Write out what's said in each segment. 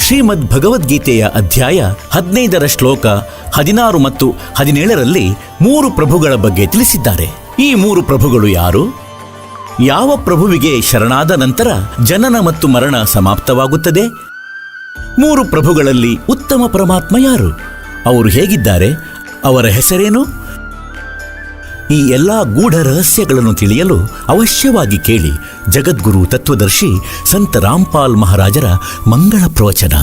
ಶ್ರೀಮದ್ ಭಗವದ್ಗೀತೆಯ ಅಧ್ಯಾಯ 15ರ ಶ್ಲೋಕ 16 ಮತ್ತು 17ರಲ್ಲಿ 3 ಪ್ರಭುಗಳ ಬಗ್ಗೆ ತಿಳಿಸಿದ್ದಾರೆ. ಈ 3 ಪ್ರಭುಗಳು ಯಾರು? ಯಾವ ಪ್ರಭುವಿಗೆ ಶರಣಾದ ನಂತರ ಜನನ ಮತ್ತು ಮರಣ ಸಮಾಪ್ತವಾಗುತ್ತದೆ? 3 ಪ್ರಭುಗಳಲ್ಲಿ ಉತ್ತಮ ಪರಮಾತ್ಮ ಯಾರು? ಅವರು ಹೇಗಿದ್ದಾರೆ? ಅವರ ಹೆಸರೇನು? ಈ ಎಲ್ಲಾ ಗೂಢ ರಹಸ್ಯಗಳನ್ನು ತಿಳಿಯಲು ಅವಶ್ಯವಾಗಿ ಕೇಳಿ ಜಗದ್ಗುರು ತತ್ವದರ್ಶಿ ಸಂತ ರಾಮ್ಪಾಲ್ ಮಹಾರಾಜರ ಮಂಗಳ ಪ್ರವಚನ.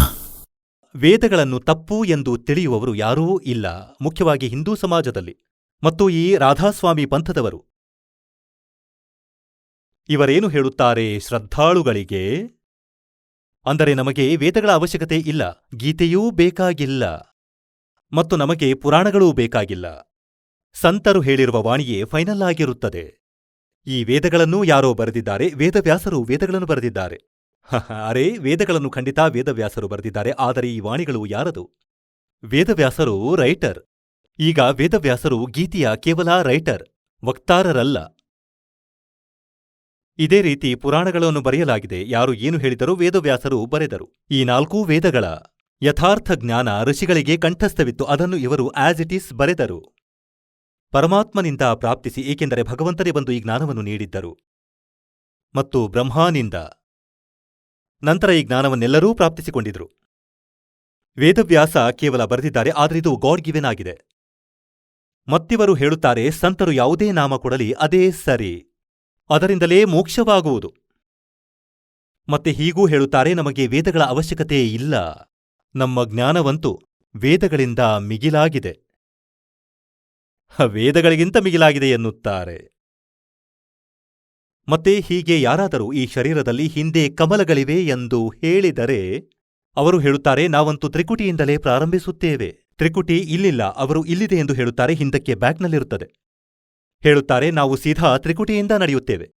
ವೇದಗಳನ್ನು ತಪ್ಪು ಎಂದು ತಿಳಿಯುವವರು ಯಾರೂ ಇಲ್ಲ, ಮುಖ್ಯವಾಗಿ ಹಿಂದೂ ಸಮಾಜದಲ್ಲಿ ಮತ್ತು ಈ ರಾಧಾಸ್ವಾಮಿ ಪಂಥದವರು. ಇವರೇನು ಹೇಳುತ್ತಾರೆ ಶ್ರದ್ಧಾಳುಗಳಿಗೆ? ಅಂದರೆ ನಮಗೆ ವೇದಗಳ ಅವಶ್ಯಕತೆ ಇಲ್ಲ, ಗೀತೆಯೂ ಬೇಕಾಗಿಲ್ಲ ಮತ್ತು ನಮಗೆ ಪುರಾಣಗಳೂ ಬೇಕಾಗಿಲ್ಲ. ಸಂತರು ಹೇಳಿರುವ ವಾಣಿಯೇ ಫೈನಲ್ ಆಗಿರುತ್ತದೆ. ಈ ವೇದಗಳನ್ನು ಯಾರೋ ಬರೆದಿದ್ದಾರೆ, ವೇದವ್ಯಾಸರು ವೇದಗಳನ್ನು ಬರೆದಿದ್ದಾರೆ. ಅರೆ, ವೇದಗಳನ್ನು ಖಂಡಿತ ವೇದವ್ಯಾಸರು ಬರೆದಿದ್ದಾರೆ, ಆದರೆ ಈ ವಾಣಿಗಳು ಯಾರದು? ವೇದವ್ಯಾಸರು ರೈಟರ್. ಈಗ ವೇದವ್ಯಾಸರು ಗೀತೆಯ ಕೇವಲ ರೈಟರ್, ವಕ್ತಾರರಲ್ಲ. ಇದೇ ರೀತಿ ಪುರಾಣಗಳನ್ನು ಬರೆಯಲಾಗಿದೆ. ಯಾರು ಏನು ಹೇಳಿದರೂ ವೇದವ್ಯಾಸರು ಬರೆದರು. ಈ 4 ವೇದಗಳ ಯಥಾರ್ಥ ಜ್ಞಾನ ಋಷಿಗಳಿಗೆ ಕಂಠಸ್ಥವಿತ್ತು, ಅದನ್ನು ಇವರು ಆಸ್ ಇಟ್ ಈಸ್ ಬರೆದರು. ಪರಮಾತ್ಮನಿಂದ ಪ್ರಾಪ್ತಿಸಿ, ಏಕೆಂದರೆ ಭಗವಂತನೇ ಬಂದು ಈ ಜ್ಞಾನವನ್ನು ನೀಡಿದ್ದರು, ಮತ್ತು ಬ್ರಹ್ಮಾನಿಂದ ನಂತರ ಈ ಜ್ಞಾನವನ್ನೆಲ್ಲರೂ ಪ್ರಾಪ್ತಿಸಿಕೊಂಡಿದ್ರು. ವೇದವ್ಯಾಸ ಕೇವಲ ಬರೆದಿದ್ದಾರೆ, ಆದರೆ ಇದು ಗಾಡ್ ಗಿವೆನ್ ಆಗಿದೆ. ಮತ್ತಿವರು ಹೇಳುತ್ತಾರೆ ಸಂತರು ಯಾವುದೇ ನಾಮ ಕೊಡಲಿ ಅದೇ ಸರಿ, ಅದರಿಂದಲೇ ಮೋಕ್ಷವಾಗುವುದು. ಮತ್ತೆ ಹೀಗೂ ಹೇಳುತ್ತಾರೆ, ನಮಗೆ ವೇದಗಳ ಅವಶ್ಯಕತೆ ಇಲ್ಲ, ನಮ್ಮ ಜ್ಞಾನವಂತೂ ವೇದಗಳಿಂದ ಮಿಗಿಲಾಗಿದೆ, ವೇದಗಳಿಗಿಂತ ಮಿಗಿಲಾಗಿದೆ ಎನ್ನುತ್ತಾರೆ. ಮತ್ತೆ ಹೀಗೆ ಯಾರಾದರೂ ಈ ಶರೀರದಲ್ಲಿ ಹಿಂದೆ ಕಮಲಗಳಿವೆ ಎಂದು ಹೇಳಿದರೆ ಅವರು ಹೇಳುತ್ತಾರೆ, ನಾವಂತೂ ತ್ರಿಕುಟಿಯಿಂದಲೇ ಪ್ರಾರಂಭಿಸುತ್ತೇವೆ. ತ್ರಿಕುಟಿ ಇಲ್ಲಿಲ್ಲ, ಅವರು ಇಲ್ಲಿದೆ ಎಂದು ಹೇಳುತ್ತಾರೆ, ಹಿಂದಕ್ಕೆ ಬ್ಯಾಕ್ನಲ್ಲಿರುತ್ತದೆ. ಹೇಳುತ್ತಾರೆ, ನಾವು ಸೀದಾ ತ್ರಿಕುಟಿಯಿಂದ ನಡೆಯುತ್ತೇವೆ,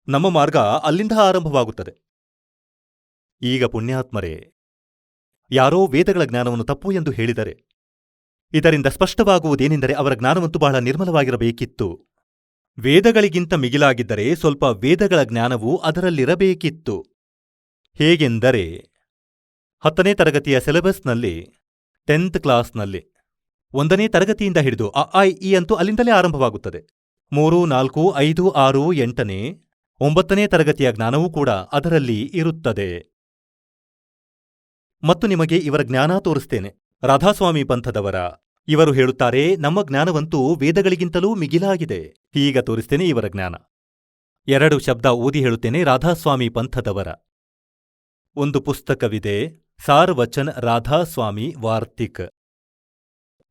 ನಮ್ಮ ಮಾರ್ಗ ಅಲ್ಲಿಂದ ಆರಂಭವಾಗುತ್ತದೆ. ಈಗ ಪುಣ್ಯಾತ್ಮರೇ, ಯಾರೋ ವೇದಗಳ ಜ್ಞಾನವನ್ನು ತಪ್ಪು ಎಂದು ಹೇಳಿದರೆ ಇದರಿಂದ ಸ್ಪಷ್ಟವಾಗುವುದೇನೆಂದರೆ ಅವರ ಜ್ಞಾನವಂತೂ ಬಹಳ ನಿರ್ಮಲವಾಗಿರಬೇಕಿತ್ತು. ವೇದಗಳಿಗಿಂತ ಮಿಗಿಲಾಗಿದ್ದರೆ ಸ್ವಲ್ಪ ವೇದಗಳ ಜ್ಞಾನವೂ ಅದರಲ್ಲಿರಬೇಕಿತ್ತು. ಹೇಗೆಂದರೆ 10ನೇ ತರಗತಿಯ ಸಿಲೆಬಸ್ನಲ್ಲಿ 10th ಕ್ಲಾಸ್ನಲ್ಲಿ 1ನೇ ತರಗತಿಯಿಂದ ಹಿಡಿದು ಅ ಆ ಇ ಅಂತೂ ಅಲ್ಲಿಂದಲೇ ಆರಂಭವಾಗುತ್ತದೆ. 3, 4, 5, 6, 8ನೇ 9ನೇ ತರಗತಿಯ ಜ್ಞಾನವೂ ಕೂಡ ಅದರಲ್ಲಿ ಇರುತ್ತದೆ. ಮತ್ತು ನಿಮಗೆ ಇವರ ಜ್ಞಾನ ತೋರಿಸ್ತೇನೆ, ರಾಧಾಸ್ವಾಮಿ ಪಂಥದವರ. ಇವರು ಹೇಳುತ್ತಾರೆ, ನಮ್ಮ ಜ್ಞಾನವಂತೂ ವೇದಗಳಿಗಿಂತಲೂ ಮಿಗಿಲಾಗಿದೆ. ಈಗ ತೋರಿಸ್ತೇನೆ ಇವರ ಜ್ಞಾನ. 2 ಶಬ್ದ ಓದಿ ಹೇಳುತ್ತೇನೆ. ರಾಧಾಸ್ವಾಮಿ ಪಂಥದವರ ಒಂದು ಪುಸ್ತಕವಿದೆ, ಸಾರ್ವಚನ್ ರಾಧಾಸ್ವಾಮಿ ವಾರ್ತಿಕ್.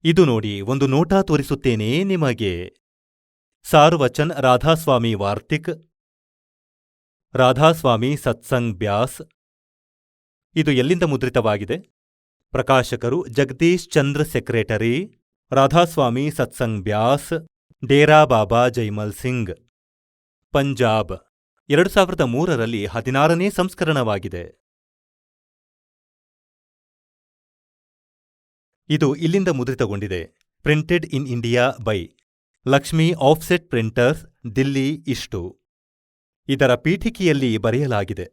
ಇದು ನೋಡಿ, ಒಂದು ನೋಟ ತೋರಿಸುತ್ತೇನೆ ನಿಮಗೆ. ಸಾರ್ವಚನ್ ರಾಧಾಸ್ವಾಮಿ ವಾರ್ತಿಕ್, ರಾಧಾಸ್ವಾಮಿ ಸತ್ಸಂಗ್ ಬ್ಯಾಸ್. ಇದು ಎಲ್ಲಿಂದ ಮುದ್ರಿತವಾಗಿದೆ? ಪ್ರಕಾಶಕರು ಜಗದೀಶ್ ಚಂದ್ರ ಸೆಕ್ರೆಟರಿ, ರಾಧಾಸ್ವಾಮಿ ಸತ್ಸಂಗ್ ಬ್ಯಾಸ್, ಡೇರಾ ಬಾಬಾ ಜೈಮಲ್ ಸಿಂಗ್, ಪಂಜಾಬ್. 2003ರಲ್ಲಿ 16ನೇ ಸಂಸ್ಕರಣವಾಗಿದೆ. ಇದು ಇಲ್ಲಿಂದ ಮುದ್ರಿತಗೊಂಡಿದೆ. Printed in India by Lakshmi offset printers, Delhi. ಇಷ್ಟು ಇದರ ಪೀಠಿಕೆಯಲ್ಲಿ ಬರೆಯಲಾಗಿದೆ.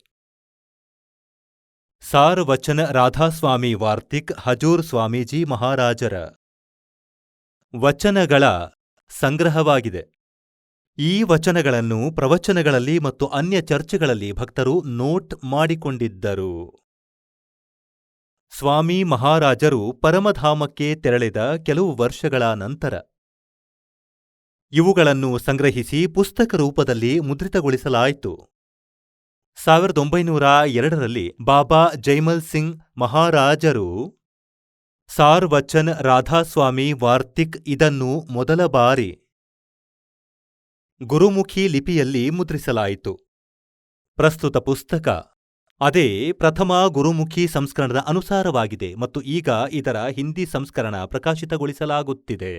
ಸಾರ್ವಚನ ರಾಧಾಸ್ವಾಮಿ ವಾರ್ತಿಕ್ ಹಜೂರ್ ಸ್ವಾಮೀಜಿ ಮಹಾರಾಜರ ವಚನಗಳ ಸಂಗ್ರಹವಾಗಿದೆ. ಈ ವಚನಗಳನ್ನು ಪ್ರವಚನಗಳಲ್ಲಿ ಮತ್ತು ಅನ್ಯ ಚರ್ಚೆಗಳಲ್ಲಿ ಭಕ್ತರು ನೋಟ್ ಮಾಡಿಕೊಂಡಿದ್ದರು. ಸ್ವಾಮಿ ಮಹಾರಾಜರು ಪರಮಧಾಮಕ್ಕೆ ತೆರಳಿದ ಕೆಲವು ವರ್ಷಗಳ ನಂತರ ಇವುಗಳನ್ನು ಸಂಗ್ರಹಿಸಿ ಪುಸ್ತಕ ರೂಪದಲ್ಲಿ ಮುದ್ರಿತಗೊಳಿಸಲಾಯಿತು. 1902ರಲ್ಲಿ ಬಾಬಾ ಜೈಮಲ್ ಸಿಂಗ್ ಮಹಾರಾಜರು ಸಾರ್ವಚನ್ ರಾಧಾಸ್ವಾಮಿ ವಾರ್ತಿಕ್ ಇದನ್ನು ಮೊದಲ ಬಾರಿ ಗುರುಮುಖಿ ಲಿಪಿಯಲ್ಲಿ ಮುದ್ರಿಸಲಾಯಿತು. ಪ್ರಸ್ತುತ ಪುಸ್ತಕ ಅದೇ ಪ್ರಥಮ ಗುರುಮುಖಿ ಸಂಸ್ಕರಣದ ಅನುಸಾರವಾಗಿದೆ ಮತ್ತು ಈಗ ಇದರ ಹಿಂದಿ ಸಂಸ್ಕರಣ ಪ್ರಕಾಶಿತಗೊಳಿಸಲಾಗುತ್ತಿದೆ.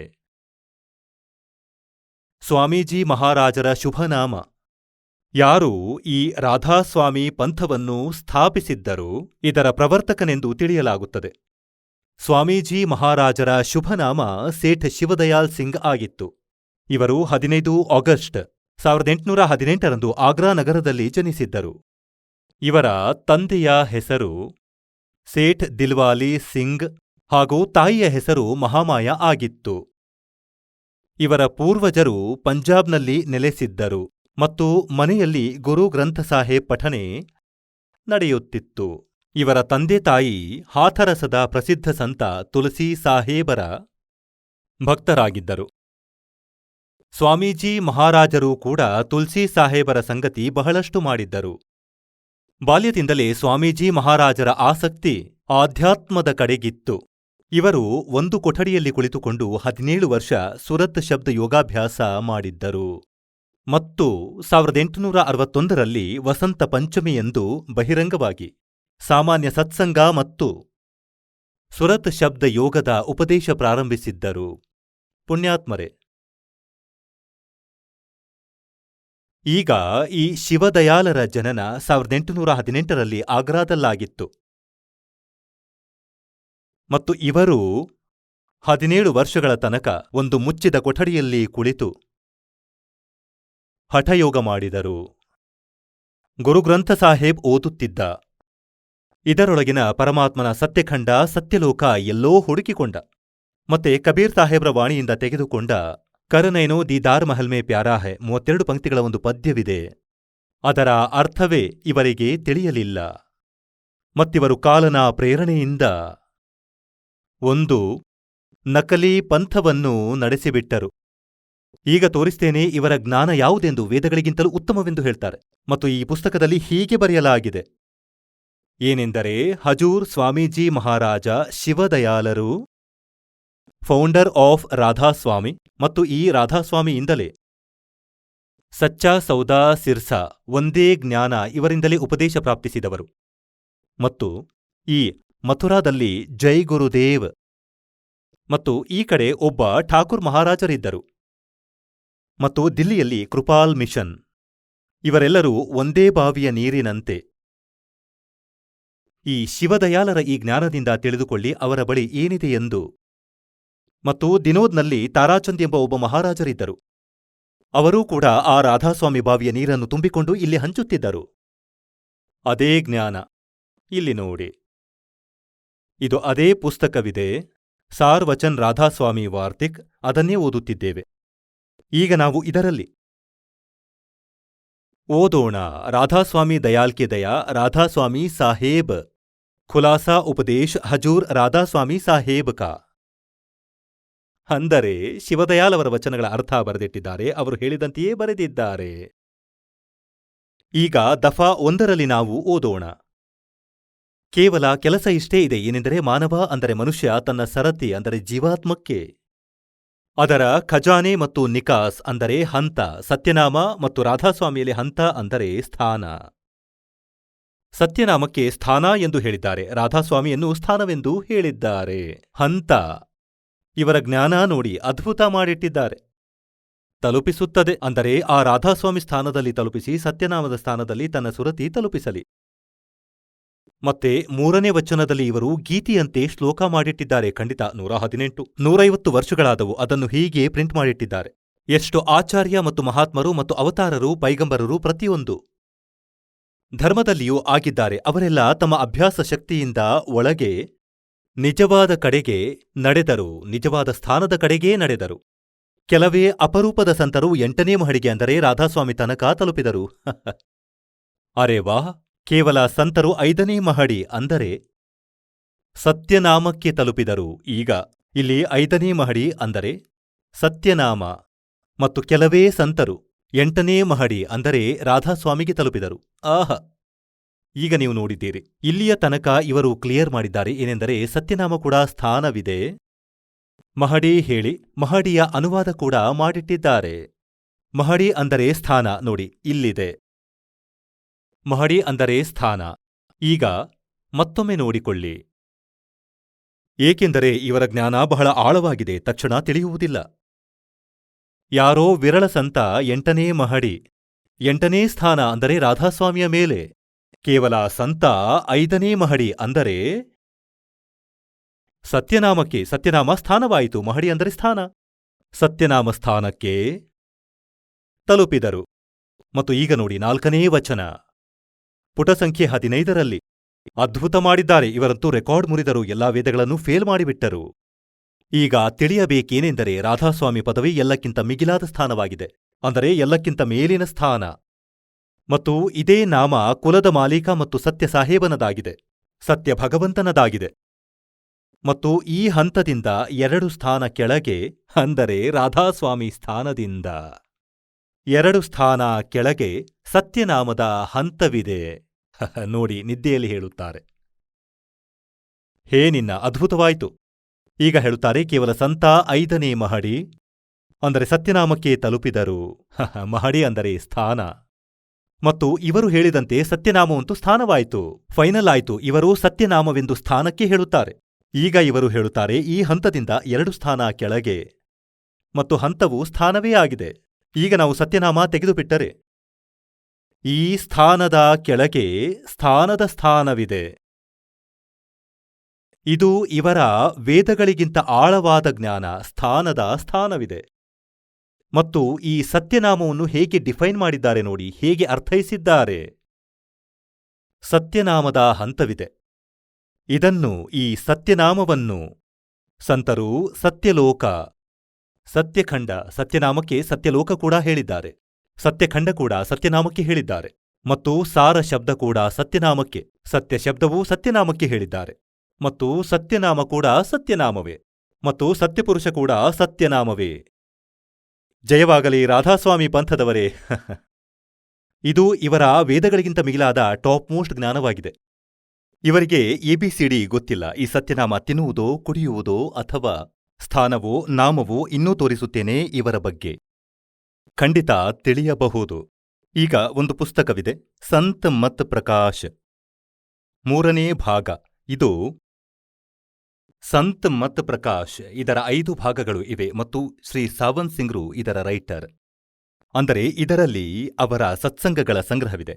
ಸ್ವಾಮೀಜಿ ಮಹಾರಾಜರ ಶುಭನಾಮ. ಯಾರು ಈ ರಾಧಾಸ್ವಾಮಿ ಪಂಥವನ್ನು ಸ್ಥಾಪಿಸಿದ್ದರು ಇದರ ಪ್ರವರ್ತಕನೆಂದು ತಿಳಿಯಲಾಗುತ್ತದೆ. ಸ್ವಾಮೀಜಿ ಮಹಾರಾಜರ ಶುಭನಾಮ ಸೇಠ್ ಶಿವದಯಾಲ್ ಸಿಂಗ್ ಆಗಿತ್ತು. ಇವರು 15 ಆಗಸ್ಟ್ 1818ರಂದು ಆಗ್ರಾ ನಗರದಲ್ಲಿ ಜನಿಸಿದ್ದರು. ಇವರ ತಂದೆಯ ಹೆಸರು ಸೇಠ್ ದಿಲ್ವಾಲಿ ಸಿಂಗ್ ಹಾಗೂ ತಾಯಿಯ ಹೆಸರು ಮಹಾಮಾಯ ಆಗಿತ್ತು. ಇವರ ಪೂರ್ವಜರು ಪಂಜಾಬ್ನಲ್ಲಿ ನೆಲೆಸಿದ್ದರು ಮತ್ತು ಮನೆಯಲ್ಲಿ ಗುರು ಗ್ರಂಥ ಸಾಹೇಬ್ ಪಠನೆ ನಡೆಯುತ್ತಿತ್ತು. ಇವರ ತಂದೆ ತಾಯಿ ಹಾಥರಸದ ಪ್ರಸಿದ್ಧ ಸಂತ ತುಲಸಿ ಸಾಹೇಬರ ಭಕ್ತರಾಗಿದ್ದರು. ಸ್ವಾಮೀಜಿ ಮಹಾರಾಜರೂ ಕೂಡ ತುಲ್ಸಿ ಸಾಹೇಬರ ಸಂಗತಿ ಬಹಳಷ್ಟು ಮಾಡಿದ್ದರು. ಬಾಲ್ಯದಿಂದಲೇ ಸ್ವಾಮೀಜಿ ಮಹಾರಾಜರ ಆಸಕ್ತಿ ಆಧ್ಯಾತ್ಮದ ಕಡೆಗಿತ್ತು. ಇವರು ಒಂದು ಕೊಠಡಿಯಲ್ಲಿ ಕುಳಿತುಕೊಂಡು 17 ವರ್ಷ ಸುರತ್ ಶಬ್ದ ಯೋಗಾಭ್ಯಾಸ ಮಾಡಿದ್ದರು ಮತ್ತು 1861ರಲ್ಲಿ ವಸಂತ ಪಂಚಮಿಯಂದು ಬಹಿರಂಗವಾಗಿ ಸಾಮಾನ್ಯ ಸತ್ಸಂಗ ಮತ್ತು ಸುರತ್ ಶಬ್ದ ಯೋಗದ ಉಪದೇಶ ಪ್ರಾರಂಭಿಸಿದ್ದರು. ಪುಣ್ಯಾತ್ಮರೇ, ಈಗ ಈ ಶಿವದಯಾಲರ ಜನನ 1818ರಲ್ಲಿ ಆಗ್ರಾದಲ್ಲಾಗಿತ್ತು ಮತ್ತು ಇವರು 17 ವರ್ಷಗಳ ತನಕ ಒಂದು ಮುಚ್ಚಿದ ಕೊಠಡಿಯಲ್ಲಿ ಕುಳಿತು ಹಠಯೋಗ ಮಾಡಿದರು. ಗುರುಗ್ರಂಥ ಸಾಹೇಬ್ ಓದುತ್ತಿದ್ದ. ಇದರೊಳಗಿನ ಪರಮಾತ್ಮನ ಸತ್ಯಖಂಡ ಸತ್ಯಲೋಕ ಎಲ್ಲೋ ಹುಡುಕಿಕೊಂಡ. ಮತ್ತೆ ಕಬೀರ್ ಸಾಹೇಬ್ರ ವಾಣಿಯಿಂದ ತೆಗೆದುಕೊಂಡ ಕರನೈನೋ ದೀದಾರ್ ಮಹಲ್ ಮೇ ಪ್ಯಾರಾ ಹೈ 32 ಪಂಕ್ತಿಗಳ ಒಂದು ಪದ್ಯವಿದೆ. ಅದರ ಅರ್ಥವೇ ಇವರಿಗೆ ತಿಳಿಯಲಿಲ್ಲ. ಮತ್ತಿವರು ಕಾಲನ ಪ್ರೇರಣೆಯಿಂದ ಒಂದು ನಕಲಿ ಪಂಥವನ್ನು ನಡೆಸಿಬಿಟ್ಟರು. ಈಗ ತೋರಿಸ್ತೇನೆ ಇವರ ಜ್ಞಾನ ಯಾವುದೆಂದು. ವೇದಗಳಿಗಿಂತಲೂ ಉತ್ತಮವೆಂದು ಹೇಳ್ತಾರೆ. ಮತ್ತು ಈ ಪುಸ್ತಕದಲ್ಲಿ ಹೀಗೆ ಬರೆಯಲಾಗಿದೆ ಏನೆಂದರೆ, ಹಜೂರ್ ಸ್ವಾಮೀಜಿ ಮಹಾರಾಜ ಶಿವದಯಾಲರು ಫೌಂಡರ್ ಆಫ್ ರಾಧಾಸ್ವಾಮಿ ಮತ್ತು ಈ ರಾಧಾಸ್ವಾಮಿಯಿಂದಲೇ ಸಚ್ಚಾ ಸೌದಾ ಸಿರ್ಸಾ ಒಂದೇ ಜ್ಞಾನ ಇವರಿಂದಲೇ ಉಪದೇಶ ಪ್ರಾಪ್ತಿಸಿದವರು. ಮತ್ತು ಈ ಮಥುರಾದಲ್ಲಿ ಜೈ ಗುರುದೇವ್ ಮತ್ತು ಈ ಕಡೆ ಒಬ್ಬ ಠಾಕೂರ್ ಮಹಾರಾಜರಿದ್ದರು ಮತ್ತು ದಿಲ್ಲಿಯಲ್ಲಿ ಕೃಪಾಲ್ ಮಿಷನ್. ಇವರೆಲ್ಲರೂ ಒಂದೇ ಬಾವಿಯ ನೀರಿನಂತೆ. ಈ ಶಿವದಯಾಲರ ಈ ಜ್ಞಾನದಿಂದ ತಿಳಿದುಕೊಳ್ಳಿ ಅವರ ಬಳಿ ಏನಿದೆಯೆಂದು. ಮತ್ತು ದಿನೋದ್ನಲ್ಲಿ ತಾರಾಚಂದ್ ಎಂಬ ಒಬ್ಬ ಮಹಾರಾಜರಿದ್ದರು. ಅವರೂ ಕೂಡ ಆ ರಾಧಾಸ್ವಾಮಿ ಬಾವಿಯ ನೀರನ್ನು ತುಂಬಿಕೊಂಡು ಇಲ್ಲಿ ಹಂಚುತ್ತಿದ್ದರು. ಅದೇ ಜ್ಞಾನ ಇಲ್ಲಿ ನೋಡಿ. ಇದು ಅದೇ ಪುಸ್ತಕವಿದೆ, ಸಾರ್ ವಚನ್ ರಾಧಾಸ್ವಾಮಿ ವಾರ್ತಿಕ್. ಅದನ್ನೇ ಓದುತ್ತಿದ್ದೇವೆ ಈಗ ನಾವು. ಇದರಲ್ಲಿ ಓದೋಣ. ರಾಧಾಸ್ವಾಮಿ ದಯಾಲ್ ಕೆ ದಯಾ ರಾಧಾಸ್ವಾಮಿ ಸಾಹೇಬ್ ಖುಲಾಸಾ ಉಪದೇಶ್ ಹಜೂರ್ ರಾಧಾಸ್ವಾಮಿ ಸಾಹೇಬ್ ಕಾ. ಅಂದರೆ ಶಿವದಯಾಲ್ ಅವರ ವಚನಗಳ ಅರ್ಥ ಬರೆದಿಟ್ಟಿದ್ದಾರೆ. ಅವರು ಹೇಳಿದಂತೆಯೇ ಬರೆದಿದ್ದಾರೆ. ಈಗ ದಫಾ 1ರಲ್ಲಿ ನಾವು ಓದೋಣ. ಕೇವಲ ಕೆಲಸ ಇಷ್ಟೇ ಇದೆ. ಏನೆಂದರೆ, ಮಾನವ ಅಂದರೆ ಮನುಷ್ಯ ತನ್ನ ಸರತಿ ಅಂದರೆ ಜೀವಾತ್ಮಕ್ಕೆ ಅದರ ಖಜಾನೆ ಮತ್ತು ನಿಕಾಸ್ ಅಂದರೆ ಹಂತ, ಸತ್ಯನಾಮ ಮತ್ತು ರಾಧಾಸ್ವಾಮಿಯಲ್ಲಿ ಹಂತ ಅಂದರೆ ಸ್ಥಾನ. ಸತ್ಯನಾಮಕ್ಕೆ ಸ್ಥಾನ ಎಂದು ಹೇಳಿದ್ದಾರೆ, ರಾಧಾಸ್ವಾಮಿಯನ್ನು ಸ್ಥಾನವೆಂದು ಹೇಳಿದ್ದಾರೆ. ಹಂತ ಇವರ ಜ್ಞಾನ ನೋಡಿ ಅದ್ಭುತ ಮಾಡಿಟ್ಟಿದ್ದಾರೆ. ತಲುಪಿಸುತ್ತದೆ ಅಂದರೆ ಆ ರಾಧಾಸ್ವಾಮಿ ಸ್ಥಾನದಲ್ಲಿ ತಲುಪಿಸಿ ಸತ್ಯನಾಮದ ಸ್ಥಾನದಲ್ಲಿ ತನ್ನ ಸುರತಿ ತಲುಪಿಸಲಿ. ಮತ್ತೆ 3ನೇ ವಚನದಲ್ಲಿ ಇವರು ಗೀತೆಯಂತೆ ಶ್ಲೋಕ ಮಾಡಿಟ್ಟಿದ್ದಾರೆ. ಖಂಡಿತ 118 150 ವರ್ಷಗಳಾದವು ಅದನ್ನು ಹೀಗೆ ಪ್ರಿಂಟ್ ಮಾಡಿಟ್ಟಿದ್ದಾರೆ. ಎಷ್ಟು ಆಚಾರ್ಯ ಮತ್ತು ಮಹಾತ್ಮರು ಮತ್ತು ಅವತಾರರು ಪೈಗಂಬರರು ಪ್ರತಿಯೊಂದು ಧರ್ಮದಲ್ಲಿಯೂ ಆಗಿದ್ದಾರೆ. ಅವರೆಲ್ಲ ತಮ್ಮ ಅಭ್ಯಾಸ ಶಕ್ತಿಯಿಂದ ಒಳಗೆ ನಿಜವಾದ ಕಡೆಗೆ ನಡೆದರು, ನಿಜವಾದ ಸ್ಥಾನದ ಕಡೆಗೇ ನಡೆದರು. ಕೆಲವೇ ಅಪರೂಪದ ಸಂತರು 8ನೇ ಮಹಡಿಗೆ ಅಂದರೆ ರಾಧಾಸ್ವಾಮಿ ತನಕ ತಲುಪಿದರು. ಅರೆ ವಾಹ್! ಕೇವಲ ಸಂತರು 5ನೇ ಮಹಡಿ ಅಂದರೆ ಸತ್ಯನಾಮಕ್ಕೆ ತಲುಪಿದರು. ಈಗ ಇಲ್ಲಿ 5ನೇ ಮಹಡಿ ಅಂದರೆ ಸತ್ಯನಾಮ ಮತ್ತು ಕೆಲವೇ ಸಂತರು 8ನೇ ಮಹಡಿ ಅಂದರೆ ರಾಧಾಸ್ವಾಮಿಗೆ ತಲುಪಿದರು. ಆಹ! ಈಗ ನೀವು ನೋಡಿದ್ದೀರಿ. ಇಲ್ಲಿಯ ತನಕ ಇವರು ಕ್ಲಿಯರ್ ಮಾಡಿದ್ದಾರೆ. ಏನೆಂದರೆ ಸತ್ಯನಾಮ ಕೂಡ ಸ್ಥಾನವಿದೆ. ಮಹಡಿ ಹೇಳಿ ಮಹಡಿಯ ಅನುವಾದ ಕೂಡ ಮಾಡಿಟ್ಟಿದ್ದಾರೆ. ಮಹಡಿ ಅಂದರೆ ಸ್ಥಾನ ನೋಡಿ ಇಲ್ಲಿದೆ. ಮಹಡಿ ಅಂದರೆ ಸ್ಥಾನ. ಈಗ ಮತ್ತೊಮ್ಮೆ ನೋಡಿಕೊಳ್ಳಿ. ಏಕೆಂದರೆ ಇವರ ಜ್ಞಾನ ಬಹಳ ಆಳವಾಗಿದೆ, ತಕ್ಷಣ ತಿಳಿಯುವುದಿಲ್ಲ. ಯಾರೋ ವಿರಳ ಸಂತ 8ನೇ ಮಹಡಿ 8ನೇ ಸ್ಥಾನ ಅಂದರೆ ರಾಧಾಸ್ವಾಮಿಯ ಮೇಲೆ. ಕೇವಲ ಸಂತ 5ನೇ ಮಹಡಿ ಅಂದರೆ ಸತ್ಯನಾಮಕ್ಕೆ. ಸತ್ಯನಾಮ ಸ್ಥಾನವಾಯಿತು, ಮಹಡಿ ಅಂದರೆ ಸ್ಥಾನ. ಸತ್ಯನಾಮ ಸ್ಥಾನಕ್ಕೆ ತಲುಪಿದರು. ಮತ್ತು ಈಗ ನೋಡಿ 4ನೇ ವಚನ ಪುಟ ಸಂಖ್ಯೆ 15ರಲ್ಲಿ ಅದ್ಭುತ ಮಾಡಿದ್ದಾರೆ, ಇವರಂತೂ ರೆಕಾರ್ಡ್ ಮುರಿದರು, ಎಲ್ಲಾ ವೇದಗಳನ್ನು ಫೇಲ್ ಮಾಡಿಬಿಟ್ಟರು. ಈಗ ತಿಳಿಯಬೇಕೇನೆಂದರೆ ರಾಧಾಸ್ವಾಮಿ ಪದವಿ ಎಲ್ಲಕ್ಕಿಂತ ಮಿಗಿಲಾದ ಸ್ಥಾನವಾಗಿದೆ, ಅಂದರೆ ಎಲ್ಲಕ್ಕಿಂತ ಮೇಲಿನ ಸ್ಥಾನ. ಮತ್ತು ಇದೇ ನಾಮ ಕುಲದ ಮಾಲೀಕ ಮತ್ತು ಸತ್ಯ ಸಾಹೇಬನದಾಗಿದೆ, ಸತ್ಯ ಭಗವಂತನದಾಗಿದೆ. ಮತ್ತು ಈ ಹಂತದಿಂದ 2 ಸ್ಥಾನ ಕೆಳಗೆ, ಅಂದರೆ ರಾಧಾಸ್ವಾಮಿ ಸ್ಥಾನದಿಂದ 2 ಸ್ಥಾನ ಕೆಳಗೆ ಸತ್ಯನಾಮದ ಹಂತವಿದೆ. ನೋಡಿ, ನಿದ್ದೆಯಲ್ಲಿ ಹೇಳುತ್ತಾರೆ. ಹೇ ನಿನ್ನ, ಅದ್ಭುತವಾಯಿತು. ಈಗ ಹೇಳುತ್ತಾರೆ, ಕೇವಲ ಸಂತ 5ನೇ ಮಹಡಿ ಅಂದರೆ ಸತ್ಯನಾಮಕ್ಕೆ ತಲುಪಿದರು. ಮಹಡಿ ಅಂದರೆ ಸ್ಥಾನ. ಮತ್ತು ಇವರು ಹೇಳಿದಂತೆ ಸತ್ಯನಾಮವಂತೂ ಸ್ಥಾನವಾಯಿತು, ಫೈನಲ್ ಆಯಿತು. ಇವರು ಸತ್ಯನಾಮವೆಂದು ಸ್ಥಾನಕ್ಕೆ ಹೇಳುತ್ತಾರೆ. ಈಗ ಇವರು ಹೇಳುತ್ತಾರೆ, ಈ ಹಂತದಿಂದ 2 ಸ್ಥಾನ ಕೆಳಗೆ, ಮತ್ತು ಹಂತವು ಸ್ಥಾನವೇ ಆಗಿದೆ. ಈಗ ನಾವು ಸತ್ಯನಾಮ ತೆಗೆದುಬಿಟ್ಟರೆ ಈ ಸ್ಥಾನದ ಕೆಳಗೆ ಸ್ಥಾನದ ಸ್ಥಾನವಿದೆ. ಇದು ಇವರ ವೇದಗಳಿಗಿಂತ ಆಳವಾದ ಜ್ಞಾನ, ಸ್ಥಾನದ ಸ್ಥಾನವಿದೆ. ಮತ್ತು ಈ ಸತ್ಯನಾಮವನ್ನು ಹೇಗೆ ಡಿಫೈನ್ ಮಾಡಿದ್ದಾರೆ ನೋಡಿ, ಹೇಗೆ ಅರ್ಥೈಸಿದ್ದಾರೆ. ಸತ್ಯನಾಮದ ಹಂತವಿದೆ. ಇದನ್ನು, ಈ ಸತ್ಯನಾಮವನ್ನು ಸಂತರು ಸತ್ಯಲೋಕ, ಸತ್ಯಖಂಡ, ಸತ್ಯನಾಮಕ್ಕೆ ಸತ್ಯಲೋಕ ಕೂಡ ಹೇಳಿದ್ದಾರೆ, ಸತ್ಯಖಂಡ ಕೂಡ ಸತ್ಯನಾಮಕ್ಕೆ ಹೇಳಿದ್ದಾರೆ, ಮತ್ತು ಸಾರ ಶಬ್ದ ಕೂಡ ಸತ್ಯನಾಮಕ್ಕೆ, ಸತ್ಯ ಶಬ್ದವೂ ಸತ್ಯನಾಮಕ್ಕೆ ಹೇಳಿದ್ದಾರೆ, ಮತ್ತು ಸತ್ಯನಾಮ ಕೂಡ ಸತ್ಯನಾಮವೇ, ಮತ್ತು ಸತ್ಯಪುರುಷ ಕೂಡ ಸತ್ಯನಾಮವೇ. ಜಯವಾಗಲಿ ರಾಧಾಸ್ವಾಮಿ ಪಂಥದವರೇ. ಇದು ಇವರ ವೇದಗಳಿಗಿಂತ ಮಿಗಿಲಾದ ಟಾಪ್ ಮೋಸ್ಟ್ ಜ್ಞಾನವಾಗಿದೆ. ಇವರಿಗೆ ABCD ಗೊತ್ತಿಲ್ಲ. ಈ ಸತ್ಯನಾಮ ತಿನ್ನುವುದೋ, ಕುಡಿಯುವುದೋ, ಅಥವಾ ಸ್ಥಾನವೋ, ನಾಮವೋ ಇನ್ನೂ ತೋರಿಸುತ್ತೇನೆ ಇವರ ಬಗ್ಗೆ. ಖಂಡಿತ ತಿಳಿಯಬಹುದು. ಈಗ ಒಂದು ಪುಸ್ತಕವಿದೆ, ಸಂತ್ ಮತ್ ಪ್ರಕಾಶ್, 3ನೇ ಭಾಗ. ಇದು ಸಂತ್ ಮತ್ ಪ್ರಕಾಶ್, ಇದರ 5 ಭಾಗಗಳು ಇವೆ, ಮತ್ತು ಶ್ರೀ ಸಾವನ್ ಸಿಂಗ್ರು ಇದರ ರೈಟರ್. ಅಂದರೆ ಇದರಲ್ಲಿ ಅವರ ಸತ್ಸಂಗಗಳ ಸಂಗ್ರಹವಿದೆ.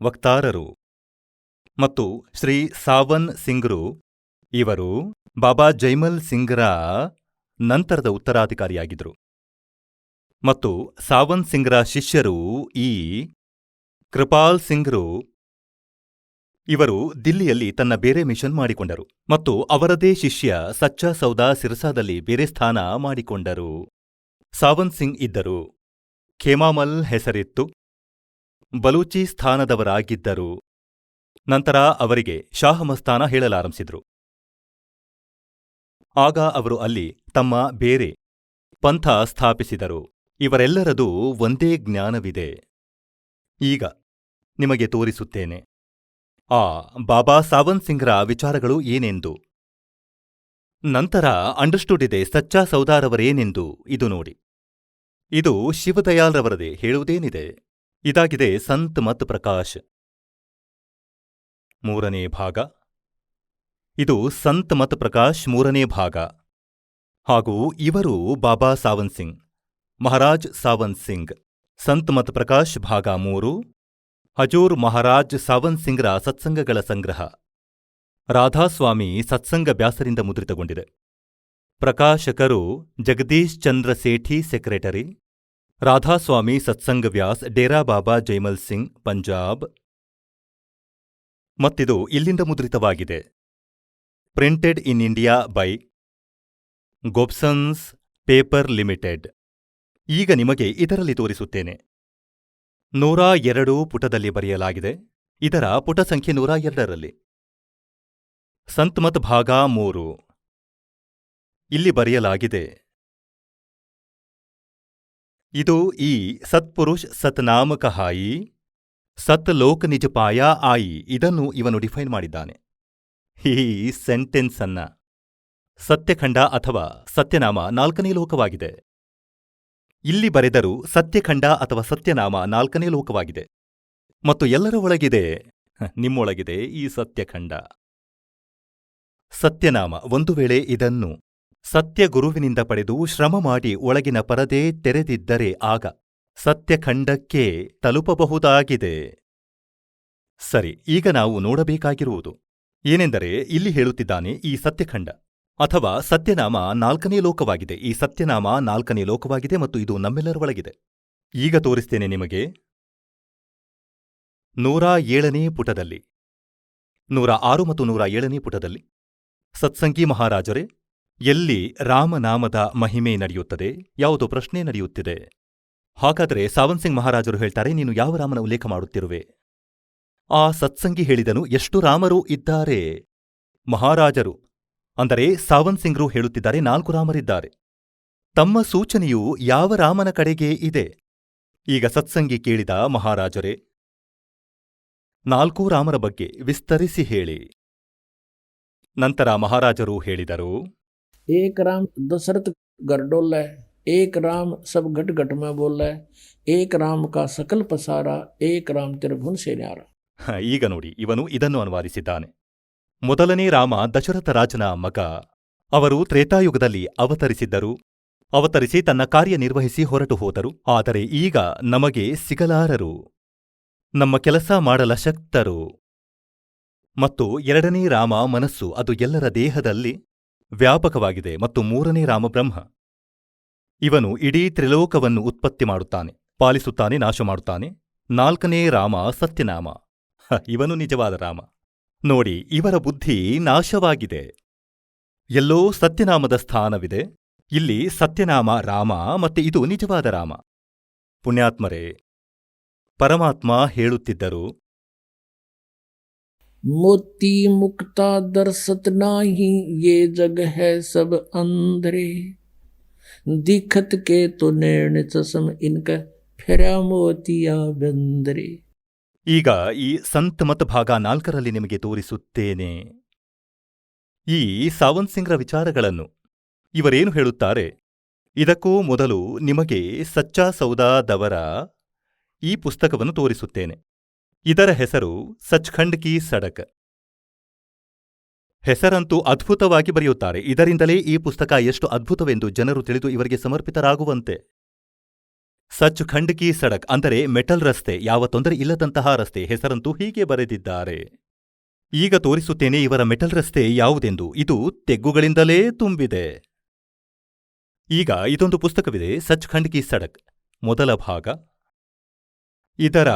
ವಕ್ತಾರರು ಮತ್ತು ಶ್ರೀ ಸಾವನ್ ಸಿಂಗ್ರು ಇವರು ಬಾಬಾ ಜೈಮಲ್ ಸಿಂಗ್ರ ನಂತರದ ಉತ್ತರಾಧಿಕಾರಿಯಾಗಿದ್ದರು. ಮತ್ತು ಸಾವನ್ ಸಿಂಗ್ರ ಶಿಷ್ಯರು ಈ ಕೃಪಾಲ್ ಸಿಂಗ್ರು, ಇವರು ದಿಲ್ಲಿಯಲ್ಲಿ ತನ್ನ ಬೇರೆ ಮಿಷನ್ ಮಾಡಿಕೊಂಡರು, ಮತ್ತು ಅವರದೇ ಶಿಷ್ಯ ಸಚ್ಚಾ ಸೌದಾ ಸಿರ್ಸಾದಲ್ಲಿ ಬೇರೆ ಸ್ಥಾನ ಮಾಡಿಕೊಂಡರು. ಸಾವನ್ ಸಿಂಗ್ ಇದ್ದರು, ಖೇಮಾಮಲ್ ಹೆಸರಿತ್ತು, ಬಲೂಚಿ ಸ್ಥಾನದವರಾಗಿದ್ದರು. ನಂತರ ಅವರಿಗೆ ಶಾಹಮಸ್ತಾನ ಹೇಳಲಾರಂಭಿಸಿದ್ರು. ಆಗ ಅವರು ಅಲ್ಲಿ ತಮ್ಮ ಬೇರೆ ಪಂಥ ಸ್ಥಾಪಿಸಿದರು. ಇವರೆಲ್ಲರದೂ ಒಂದೇ ಜ್ಞಾನವಿದೆ. ಈಗ ನಿಮಗೆ ತೋರಿಸುತ್ತೇನೆ ಆ ಬಾಬಾ ಸಾವನ್ ಸಿಂಗ್ರ ವಿಚಾರಗಳು ಏನೆಂದು. ನಂತರ ಅಂಡರ್ಸ್ಟುಡ್ ಇದೆ ಸಚ್ಚಾ ಸೌದಾರವರೇನೆಂದು. ಇದು ನೋಡಿ, ಇದು ಶಿವದಯಾಲ್ ರವರದೇ, ಹೇಳುವುದೇನಿದೆ. ಇದಾಗಿದೆ ಸಂತ್ ಮತ್ ಪ್ರಕಾಶ್ 3ನೇ ಭಾಗ. ಇದು ಸಂತ್ ಮತ್ ಪ್ರಕಾಶ್ 3ನೇ ಭಾಗ. ಹಾಗೂ ಇವರು ಬಾಬಾ ಸಾವನ್ ಸಿಂಗ್, ಮಹಾರಾಜ್ ಸಾವನ್ ಸಿಂಗ್. ಸಂತ್ ಮತ್ ಪ್ರಕಾಶ್ ಭಾಗ 3, ಹಜೂರ್ ಮಹಾರಾಜ್ ಸಾವನ್ ಸಿಂಗ್ರ ಸತ್ಸಂಗಗಳ ಸಂಗ್ರಹ. ರಾಧಾಸ್ವಾಮಿ ಸತ್ಸಂಗ ಬ್ಯಾಸರಿಂದ ಮುದ್ರಿತಗೊಂಡಿದೆ. ಪ್ರಕಾಶಕರು ಜಗದೀಶ್ ಚಂದ್ರ ಸೇಠಿ, ಸೆಕ್ರೆಟರಿ, ರಾಧಾಸ್ವಾಮಿ ಸತ್ಸಂಗ ವ್ಯಾಸ್, ಡೇರಾ ಬಾಬಾ ಜೈಮಲ್ ಸಿಂಗ್, ಪಂಜಾಬ್. ಮತ್ತಿದು ಇಲ್ಲಿಂದ ಮುದ್ರಿತವಾಗಿದೆ. Printed in India by Gopsons paper limited. ಈಗ ನಿಮಗೆ ಇದರಲ್ಲಿ ತೋರಿಸುತ್ತೇನೆ. 102 ಪುಟದಲ್ಲಿ ಬರೆಯಲಾಗಿದೆ. ಇದರ ಪುಟ ಸಂಖ್ಯೆ 102ರಲ್ಲಿ. ಸಂತ್ ಮತ್ ಭಾಗ 3. ಇಲ್ಲಿ ಬರೆಯಲಾಗಿದೆ, ಇದು ಈ ಸತ್ಪುರುಷ್ ಸತ್ನಾಮ ಕಹಾಯಿ, ಸತ್ ಲೋಕ ನಿಜ ಪಾಯಾ ಆಯಿ. ಇದನ್ನು ಇವನು ಡಿಫೈನ್ ಮಾಡಿದ್ದಾನೆ. ಈ ಸೆಂಟೆನ್ಸ್ ಅನ್ನ. ಸತ್ಯಖಂಡ ಅಥವಾ ಸತ್ಯನಾಮ 4ನೇ ಲೋಕವಾಗಿದೆ. ಇಲ್ಲಿ ಬರೆದರು ಸತ್ಯಖಂಡ ಅಥವಾ ಸತ್ಯನಾಮ 4ನೇ ಲೋಕವಾಗಿದೆ, ಮತ್ತು ಎಲ್ಲರ ಒಳಗಿದೆ, ನಿಮ್ಮೊಳಗಿದೆ ಈ ಸತ್ಯಖಂಡ. ಸತ್ಯನಾಮ ಒಂದು ವೇಳೆ ಇದನ್ನು ಸತ್ಯಗುರುವಿನಿಂದ ಪಡೆದು ಶ್ರಮ ಮಾಡಿ ಒಳಗಿನ ಪರದೆ ತೆರೆದಿದ್ದರೆ ಆಗ ಸತ್ಯಖಂಡಕ್ಕೆ ತಲುಪಬಹುದಾಗಿದೆ. ಸರಿ, ಈಗ ನಾವು ನೋಡಬೇಕಾಗಿರುವುದು ಏನೆಂದರೆ, ಇಲ್ಲಿ ಹೇಳುತ್ತಿದ್ದಾನೆ ಈ ಸತ್ಯಖಂಡ ಅಥವಾ ಸತ್ಯನಾಮ 4ನೇ ಲೋಕವಾಗಿದೆ. ಈ ಸತ್ಯನಾಮ 4ನೇ ಲೋಕವಾಗಿದೆ ಮತ್ತು ಇದು ನಮ್ಮೆಲ್ಲರ ಒಳಗಿದೆ. ಈಗ ತೋರಿಸ್ತೇನೆ ನಿಮಗೆ. 107ನೇ ಪುಟದಲ್ಲಿ 106 ಮತ್ತು 107ನೇ ಪುಟದಲ್ಲಿ. ಸತ್ಸಂಗಿ ಮಹಾರಾಜರೇ, ಎಲ್ಲಿ ರಾಮನಾಮದ ಮಹಿಮೆ ನಡೆಯುತ್ತದೆ, ಯಾವುದೋ ಪ್ರಶ್ನೆ ನಡೆಯುತ್ತಿದೆ. ಹಾಗಾದರೆ ಸಾವಂತ್ ಸಿಂಗ್ ಮಹಾರಾಜರು ಹೇಳ್ತಾರೆ, ನೀನು ಯಾವ ರಾಮನ ಉಲ್ಲೇಖ ಮಾಡುತ್ತಿರುವೆ? ಆ ಸತ್ಸಂಗಿ ಹೇಳಿದನು, ಎಷ್ಟು ರಾಮರು ಇದ್ದಾರೆ? ಮಹಾರಾಜರು ಅಂದರೆ ಸಾವಂತ್ ಸಿಂಗ್ರು ಹೇಳುತ್ತಿದ್ದಾರೆ, 4 ರಾಮರಿದ್ದಾರೆ. ತಮ್ಮ ಸೂಚನೆಯು ಯಾವ ರಾಮನ ಕಡೆಗೆ ಇದೆ? ಈಗ ಸತ್ಸಂಗಿ ಕೇಳಿದ, ಮಹಾರಾಜರೇ, 4 ರಾಮರ ಬಗ್ಗೆ ವಿಸ್ತರಿಸಿ ಹೇಳಿ. ನಂತರ ಮಹಾರಾಜರು ಹೇಳಿದರು, एक राम दशरथ गरडोल है, एक राम सब घट घट में बोल है, एक राम का सकल पसारा, एक राम त्रिभुवन से न्यारा. ಈಗ ನೋಡಿ, ಇವನು ಇದನ್ನು ಅನುವಾದಿಸಿದ್ದಾನೆ. ಮೊದಲನೇ ರಾಮ ದಶರಥ ರಾಜನ ಮಗ. ಅವರು ತ್ರೇತಾಯುಗದಲ್ಲಿ ಅವತರಿಸಿದ್ದರು. ಅವತರಿಸಿ ತನ್ನ ಕಾರ್ಯನಿರ್ವಹಿಸಿ ಹೊರಟು ಹೋದರು. ಆದರೆ ಈಗ ನಮಗೆ ಸಿಗಲಾರರು, ನಮ್ಮ ಕೆಲಸ ಮಾಡಲಶಕ್ತರು. ಮತ್ತು 2ನೇ ರಾಮ ಮನಸ್ಸು, ಅದು ಎಲ್ಲರ ದೇಹದಲ್ಲಿ ವ್ಯಾಪಕವಾಗಿದೆ. ಮತ್ತು 3ನೇ ರಾಮ ಬ್ರಹ್ಮ. ಇವನು ಇಡೀ ತ್ರಿಲೋಕವನ್ನು ಉತ್ಪತ್ತಿ ಮಾಡುತ್ತಾನೆ, ಪಾಲಿಸುತ್ತಾನೆ, ನಾಶ ಮಾಡುತ್ತಾನೆ. 4ನೇ ರಾಮ ಸತ್ಯನಾಮ. ಇವನು ನಿಜವಾದ ರಾಮ. ನೋಡಿ, ಇವರ ಬುದ್ಧಿ ನಾಶವಾಗಿದೆ. ಎಲ್ಲೋ ಸತ್ಯನಾಮದ ಸ್ಥಾನವಿದೆ, ಇಲ್ಲಿ ಸತ್ಯನಾಮ ರಾಮ, ಮತ್ತೆ ಇದು ನಿಜವಾದ ರಾಮ. ಪುಣ್ಯಾತ್ಮರೇ, ಪರಮಾತ್ಮ ಹೇಳುತ್ತಿದ್ದರು, मोती मुक्ता दर्शत नाही, ये जग है सब अंधरे, दिखत के तो नैण चसम इनका फेरा मोतिया बंदरे. ಈಗ ಈ ಸಂತ್ ಮತ್ ಭಾಗ 4ರಲ್ಲಿ ನಿಮಗೆ ತೋರಿಸುತ್ತೇನೆ ಈ ಸಾವಂತ್ ಸಿಂಗ್ರ ವಿಚಾರಗಳನ್ನು. ಇವರೇನು ಹೇಳುತ್ತಾರೆ? ಇದಕ್ಕೂ ಮೊದಲು ನಿಮಗೆ ಸಚ್ಚಾ ಸೌದಾದವರ ಈ ಪುಸ್ತಕವನ್ನು ತೋರಿಸುತ್ತೇನೆ. ಇದರ ಹೆಸರು ಸಚ್ಖಂಡ್ ಕಿ ಸಡಕ್. ಹೆಸರಂತೂ ಅದ್ಭುತವಾಗಿ ಬರೆಯುತ್ತಾರೆ. ಇದರಿಂದಲೇ ಈ ಪುಸ್ತಕ ಎಷ್ಟು ಅದ್ಭುತವೆಂದು ಜನರು ತಿಳಿದು ಇವರಿಗೆ ಸಮರ್ಪಿತರಾಗುವಂತೆ. ಸಚ್ಖಂಡ್ ಕಿ ಸಡಕ್ ಅಂದರೆ ಮೆಟಲ್ ರಸ್ತೆ, ಯಾವ ತೊಂದರೆ ಇಲ್ಲದಂತಹ ರಸ್ತೆ. ಹೆಸರಂತೂ ಹೀಗೆ ಬರೆದಿದ್ದಾರೆ. ಈಗ ತೋರಿಸುತ್ತೇನೆ ಇವರ ಮೆಟಲ್ ರಸ್ತೆ ಯಾವುದೆಂದು. ಇದು ತೆಗ್ಗುಗಳಿಂದಲೇ ತುಂಬಿದೆ. ಈಗ ಇದೊಂದು ಪುಸ್ತಕವಿದೆ, ಸಚ್ಖಂಡ್ ಕಿ ಸಡಕ್, ಮೊದಲ ಭಾಗ. ಇದರ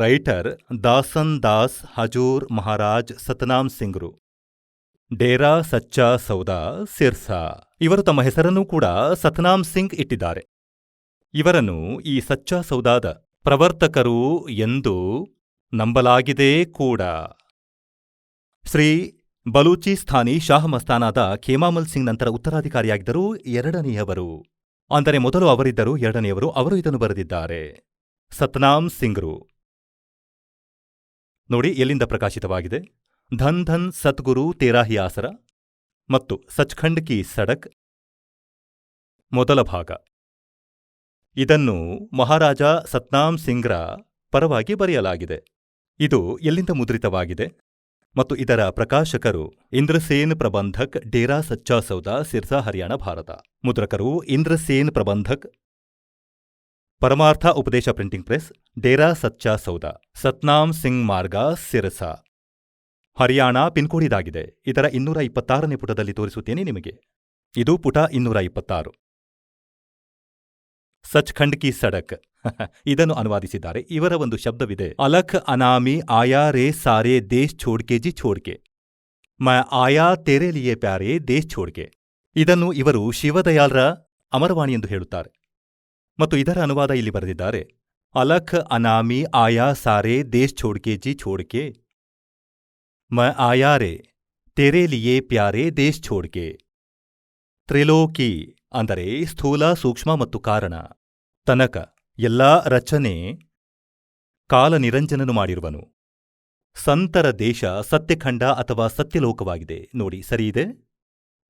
ರೈಟರ್ ದಾಸನ್ ದಾಸ್ ಹಜೂರ್ ಮಹಾರಾಜ್ ಸತನಾಮ್ ಸಿಂಗ್ರು, ಡೇರಾ ಸಚ್ಚಾ ಸೌದಾ ಸಿರ್ಸಾ. ಇವರು ತಮ್ಮ ಹೆಸರನ್ನೂ ಕೂಡ ಸತನಾಮ್ ಸಿಂಗ್ ಇಟ್ಟಿದ್ದಾರೆ. ಇವರನ್ನು ಈ ಸಚ್ಚಾ ಸೌದಾದ ಪ್ರವರ್ತಕರು ಎಂದು ನಂಬಲಾಗಿದೆ ಕೂಡ. ಶ್ರೀ ಬಲೂಚಿಸ್ಥಾನಿ ಶಾಹ ಮಸ್ತಾನಾದ ಖೇಮಾಮಲ್ ಸಿಂಗ್ ನಂತರ ಉತ್ತರಾಧಿಕಾರಿಯಾಗಿದ್ದರು 2ನೇಯವರು. ಅಂದರೆ ಮೊದಲು ಅವರಿದ್ದರು, 2ನೇಯವರು. ಅವರು ಇದನ್ನು ಬರೆದಿದ್ದಾರೆ, ಸತ್ನಾಮ್ ಸಿಂಗ್ರು. ನೋಡಿ ಎಲ್ಲಿಂದ ಪ್ರಕಾಶಿತವಾಗಿದೆ. ಧನ್ ಧನ್ ಸದ್ಗುರು ತೇರಾ ಹಿ ಆಸರ ಮತ್ತು ಸಚ್ಖಂಡ್ ಕಿ ಸಡಕ್, ಮೊದಲ ಭಾಗ. ಇದನ್ನು ಮಹಾರಾಜ ಸತ್ನಾಮ್ ಸಿಂಗ್ರ ಪರವಾಗಿ ಬರೆಯಲಾಗಿದೆ. ಇದು ಎಲ್ಲಿಂದ ಮುದ್ರಿತವಾಗಿದೆ ಮತ್ತು ಇದರ ಪ್ರಕಾಶಕರು ಇಂದ್ರಸೇನ್ ಪ್ರಬಂಧಕ್, ಡೇರಾ ಸಚ್ಚಾ ಸೌದಾ, ಸಿರ್ಸಾ, ಹರಿಯಾಣ, ಭಾರತ. ಮುದ್ರಕರು ಇಂದ್ರಸೇನ್ ಪ್ರಬಂಧಕ್, ಪರಮಾರ್ಥ ಉಪದೇಶ ಪ್ರಿಂಟಿಂಗ್ ಪ್ರೆಸ್, ಡೇರಾ ಸಚ್ಚಾ ಸೌದಾ, ಸತ್ನಾಮ್ ಸಿಂಗ್ ಮಾರ್ಗ, ಸಿರ್ಸಾ, ಹರಿಯಾಣ. ಪಿನ್ಕೋಡ್ ಇದಾಗಿದೆ. ಇದರ 226ನೇ ಪುಟದಲ್ಲಿ ತೋರಿಸುತ್ತೇನೆ ನಿಮಗೆ. ಇದು ಪುಟ 226. ಸಚ್ಖಂಡ್ ಕಿ ಸಡಕ್ ಇದನ್ನು ಅನುವಾದಿಸಿದ್ದಾರೆ. ಇವರ ಒಂದು ಶಬ್ದವಿದೆ, ಅಲಖ್ ಅನಾಮಿ ಆಯಾ ರೇ ಸಾರೆ ದೇಶ್ ಛೋಡ್ಕೆ ಜಿ ಛೋಡ್ಕೆ, ಮೈ ಆಯಾ ತೇರೆ ಲಿಯೇ ಪ್ಯಾರೆ ದೇಶ್ ಛೋಡ್ಕೆ. ಇದನ್ನು ಇವರು ಶಿವದಯಾಲ್ರ ಅಮರವಾಣಿ ಎಂದು ಹೇಳುತ್ತಾರೆ. ಮತ್ತು ಇದರ ಅನುವಾದ ಇಲ್ಲಿ ಬರೆದಿದ್ದಾರೆ, ಅಲಖ್ ಅನಾಮಿ ಆಯಾ ಸಾರೆ ದೇಶ್ ಛೋಡ್ಕೆ ಜಿ ಛೋಡ್ಕೆ, ಮೈ ಆಯಾ ರೇ ತೇರೆ ಲಿಯೇ ಪ್ಯಾರೆ ದೇಶ್ ಛೋಡ್ಕೆ. ತ್ರಿಲೋಕಿ ಅಂದರೆ ಸ್ಥೂಲ, ಸೂಕ್ಷ್ಮ ಮತ್ತು ಕಾರಣ ತನಕ ಎಲ್ಲಾ ರಚನೆ ಕಾಲನಿರಂಜನನು ಮಾಡಿರುವನು. ಸಂತರ ದೇಶ ಸತ್ಯಖಂಡ ಅಥವಾ ಸತ್ಯಲೋಕವಾಗಿದೆ. ನೋಡಿ, ಸರಿಯಿದೆ.